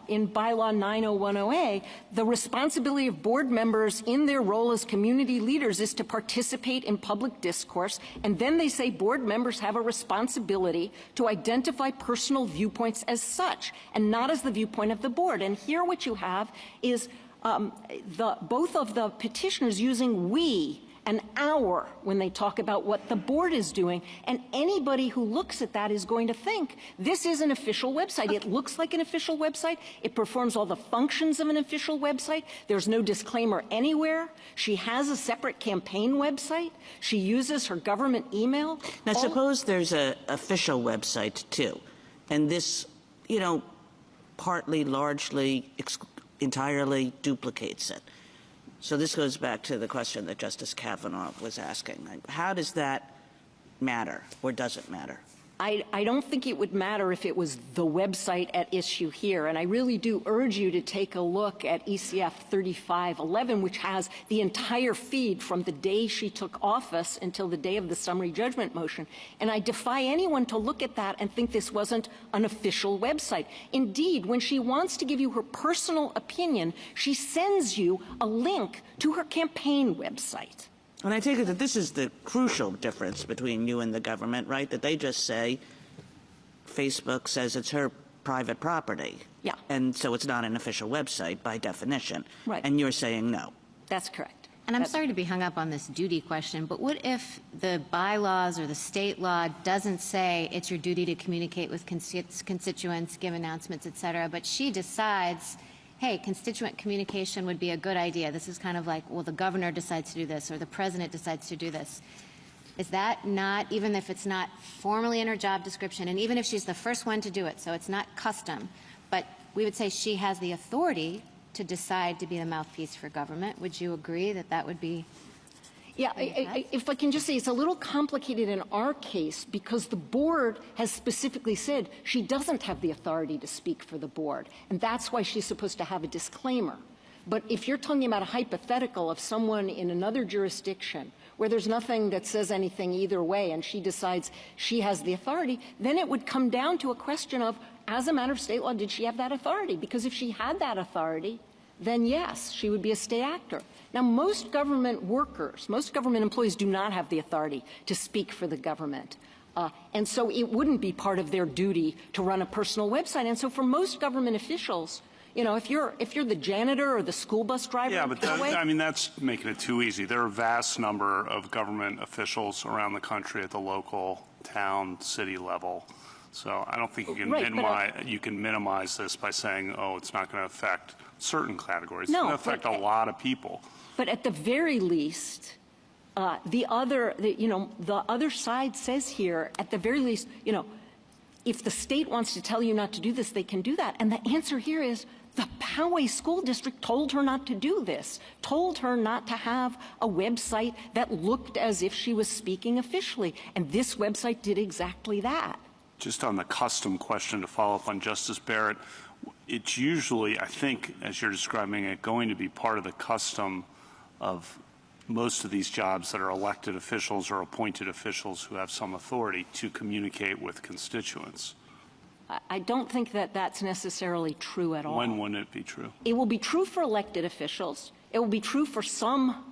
in bylaw 9010A, the responsibility of board members in their role as community leaders is to participate in public discourse. And then they say board members have a responsibility to identify personal viewpoints as such and not as the viewpoint of the board. And here what you have is both of the petitioners using we and our when they talk about what the board is doing, and anybody who looks at that is going to think this is an official website. It looks like an official website. It performs all the functions of an official website. There's no disclaimer anywhere. She has a separate campaign website. She uses her government email. Now, suppose there's an official website, too, and this, partly, largely, entirely duplicates it. So this goes back to the question that Justice Kavanaugh was asking. How does that matter, or does it matter? I don't think it would matter if it was the website at issue here, and I really do urge you to take a look at ECF 3511, which has the entire feed from the day she took office until the day of the summary judgment motion. And I defy anyone to look at that and think this wasn't an official website. Indeed, when she wants to give you her personal opinion, she sends you a link to her campaign website. And I take it that this is the crucial difference between you and the government, right? That they just say Facebook says it's her private property. Yeah. And so it's not an official website by definition. Right. And you're saying no. That's correct. And I'm sorry to be hung up on this duty question, but what if the bylaws or the state law doesn't say it's your duty to communicate with constituents, give announcements, et cetera, but she decides, hey, constituent communication would be a good idea. This is kind of like, well, the governor decides to do this or the president decides to do this. Is that not, even if it's not formally in her job description, and even if she's the first one to do it, so it's not custom, but we would say she has the authority to decide to be the mouthpiece for government. Would you agree that that would be? Yeah, if I can just say, it's a little complicated in our case because the board has specifically said she doesn't have the authority to speak for the board, and that's why she's supposed to have a disclaimer. But if you're talking about a hypothetical of someone in another jurisdiction where there's nothing that says anything either way and she decides she has the authority, then it would come down to a question of, as a matter of state law, did she have that authority? Because if she had that authority, then yes, she would be a state actor. Now, most government workers, most government employees do not have the authority to speak for the government. And so it wouldn't be part of their duty to run a personal website. And so for most government officials, if you're the janitor or the school bus driver. Yeah, but that's making it too easy. There are a vast number of government officials around the country at the local, town, city level. So I don't think you can minimize this by saying, oh, it's not going to affect certain categories. It's going to affect a lot of people. But at the very least, the other side says here, at the very least, if the state wants to tell you not to do this, they can do that. And the answer here is the Poway School District told her not to do this, told her not to have a website that looked as if she was speaking officially. And this website did exactly that. Just on the custom question to follow up on Justice Barrett, it's usually, I think, as you're describing it, going to be part of the custom of most of these jobs that are elected officials or appointed officials who have some authority to communicate with constituents. I don't think that that's necessarily true at all. When wouldn't it be true? It will be true for elected officials. It will be true for some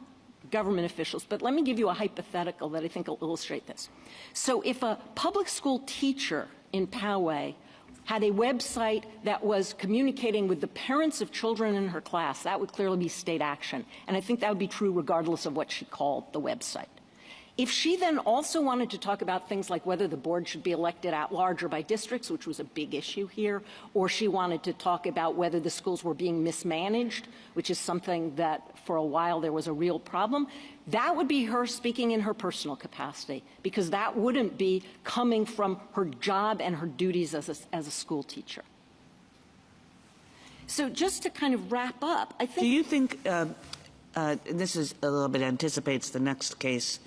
government officials. But let me give you a hypothetical that I think will illustrate this. So if a public school teacher in Poway had a website that was communicating with the parents of children in her class, that would clearly be state action. And I think that would be true regardless of what she called the website. If she then also wanted to talk about things like whether the board should be elected at large or by districts, which was a big issue here, or she wanted to talk about whether the schools were being mismanaged, which is something that for a while there was a real problem, that would be her speaking in her personal capacity, because that wouldn't be coming from her job and her duties as a school teacher. So just to kind of wrap up, I think— Do you think, this is a little bit anticipates the next case,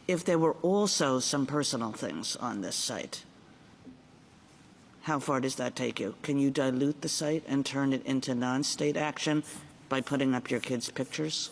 if there were also some personal things on this site, how far does that take you? Can you dilute the site and turn it into non-state action by putting up your kids' pictures?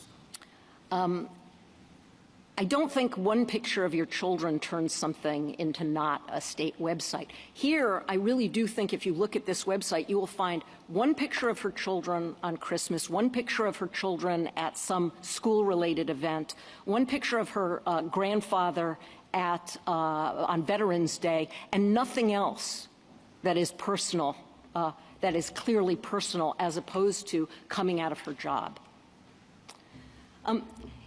I don't think one picture of your children turns something into not a state website. Here, I really do think if you look at this website, you will find one picture of her children on Christmas, one picture of her children at some school-related event, one picture of her grandfather at on Veterans Day, and nothing else that is personal, that is clearly personal, as opposed to coming out of her job.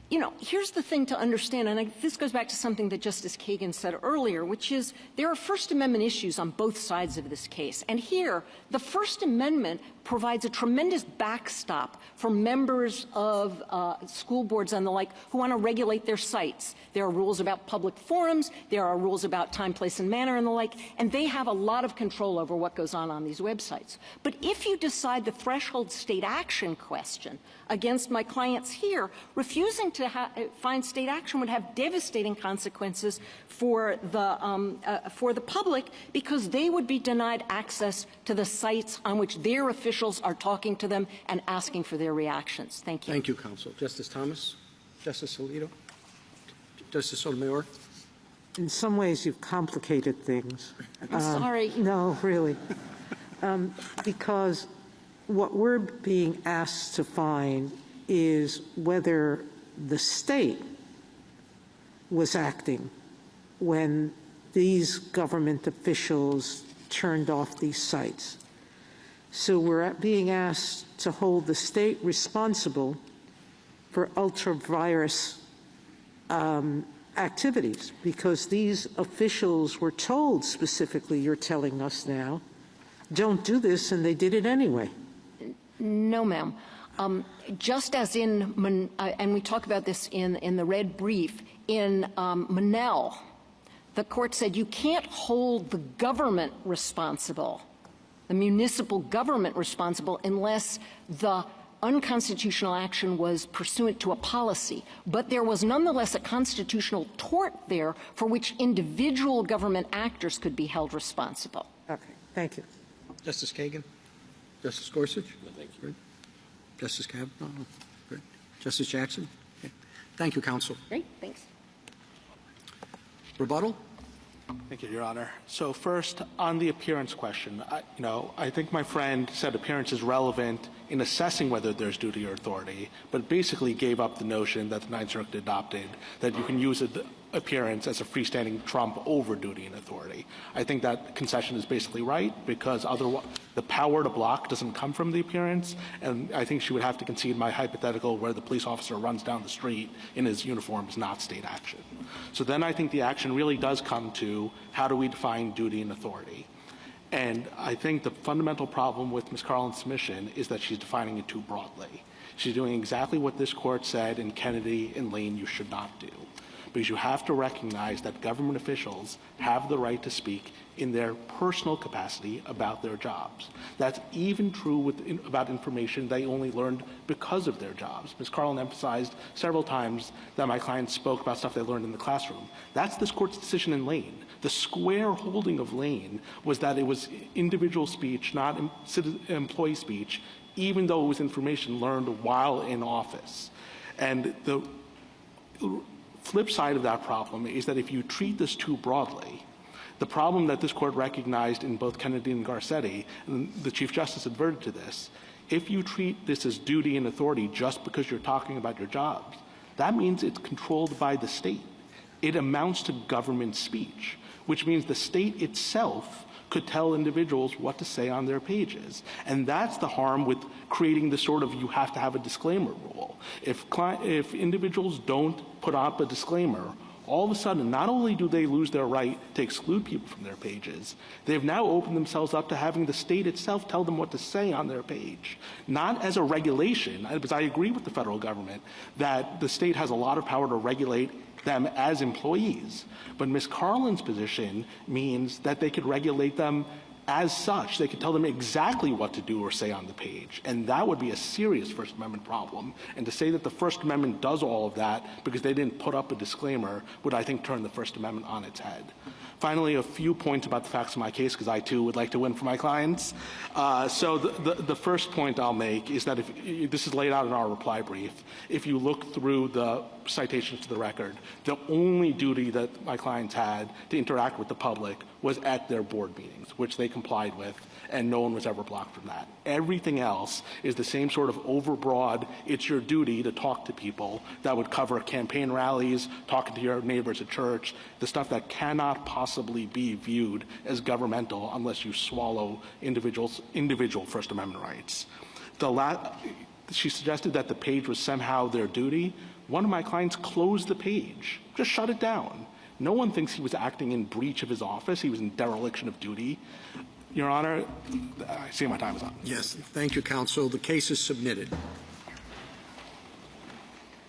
You know, here's the thing to understand, and this goes back to something that Justice Kagan said earlier, which is there are First Amendment issues on both sides of this case. And here, the First Amendment provides a tremendous backstop for members of school boards and the like who want to regulate their sites. There are rules about public forums, there are rules about time, place, and manner and the like, and they have a lot of control over what goes on these websites. But if you decide the threshold state action question against my clients here, refusing to find state action would have devastating consequences for the public, because they would be denied access to the sites on which their officials are talking to them and asking for their reactions. Thank you. Thank you, counsel. Justice Thomas? Justice Alito? Justice Sotomayor? In some ways, you've complicated things. I'm sorry. No, really. Because what we're being asked to find is whether the state was acting when these government officials turned off these sites. So we're being asked to hold the state responsible for ultra-virus activities, because these officials were told specifically, you're telling us now, don't do this, and they did it anyway. No, ma'am. Just as in, and we talk about this in the red brief, in Monell, the court said you can't hold the government responsible, the municipal government responsible, unless the unconstitutional action was pursuant to a policy. But there was nonetheless a constitutional tort there for which individual government actors could be held responsible. Okay, thank you. Justice Kagan? Justice Gorsuch? No, thank you. Justice Kavanaugh? Great. Justice Jackson? Okay. Thank you, counsel. Great, thanks. Rebuttal? Thank you, Your Honor. So first, on the appearance question, I think my friend said appearance is relevant in assessing whether there's duty or authority, but basically gave up the notion that the Ninth Circuit adopted that you can use appearance as a freestanding trump over duty and authority. I think that concession is basically right, because otherwise the power to block doesn't come from the appearance, and I think she would have to concede my hypothetical where the police officer runs down the street in his uniform is not state action. So then I think the action really does come to how do we define duty and authority. And I think the fundamental problem with Ms. Carlin's submission is that she's defining it too broadly. She's doing exactly what this court said in Kennedy and Lane you should not do. because you have to recognize that government officials have the right to speak in their personal capacity about their jobs. That's even true about information they only learned because of their jobs. Ms. Carlin emphasized several times that my clients spoke about stuff they learned in the classroom. That's this court's decision in Lane. The square holding of Lane was that it was individual speech, not employee speech, even though it was information learned while in office. And the flip side of that problem is that if you treat this too broadly, the problem that this court recognized in both Kennedy and Garcetti, and the Chief Justice adverted to this, if you treat this as duty and authority just because you're talking about your jobs, that means it's controlled by the state. It amounts to government speech, which means the state itself could tell individuals what to say on their pages. And that's the harm with creating the sort of you have to have a disclaimer rule. If individuals don't put up a disclaimer, all of a sudden, not only do they lose their right to exclude people from their pages, they've now opened themselves up to having the state itself tell them what to say on their page. Not as a regulation, because I agree with the federal government that the state has a lot of power to regulate them as employees. But Ms. Carlin's position means that they could regulate them as such. They could tell them exactly what to do or say on the page. And that would be a serious First Amendment problem. And to say that the First Amendment does all of that because they didn't put up a disclaimer would, I think, turn the First Amendment on its head. Finally, a few points about the facts of my case, because I, too, would like to win for my clients. So the first point I'll make is that if this is laid out in our reply brief, if you look through the citations to the record, the only duty that my clients had to interact with the public was at their board meetings, which they complied with, and no one was ever blocked from that. Everything else is the same sort of overbroad, it's your duty to talk to people that would cover campaign rallies, talking to your neighbors at church, the stuff that cannot possibly be viewed as governmental unless you swallow individual First Amendment rights. She suggested that the page was somehow their duty. One of my clients closed the page, just shut it down. No one thinks he was acting in breach of his office. He was in dereliction of duty. Your Honor, I see my time is up. Yes. Thank you, counsel. The case is submitted.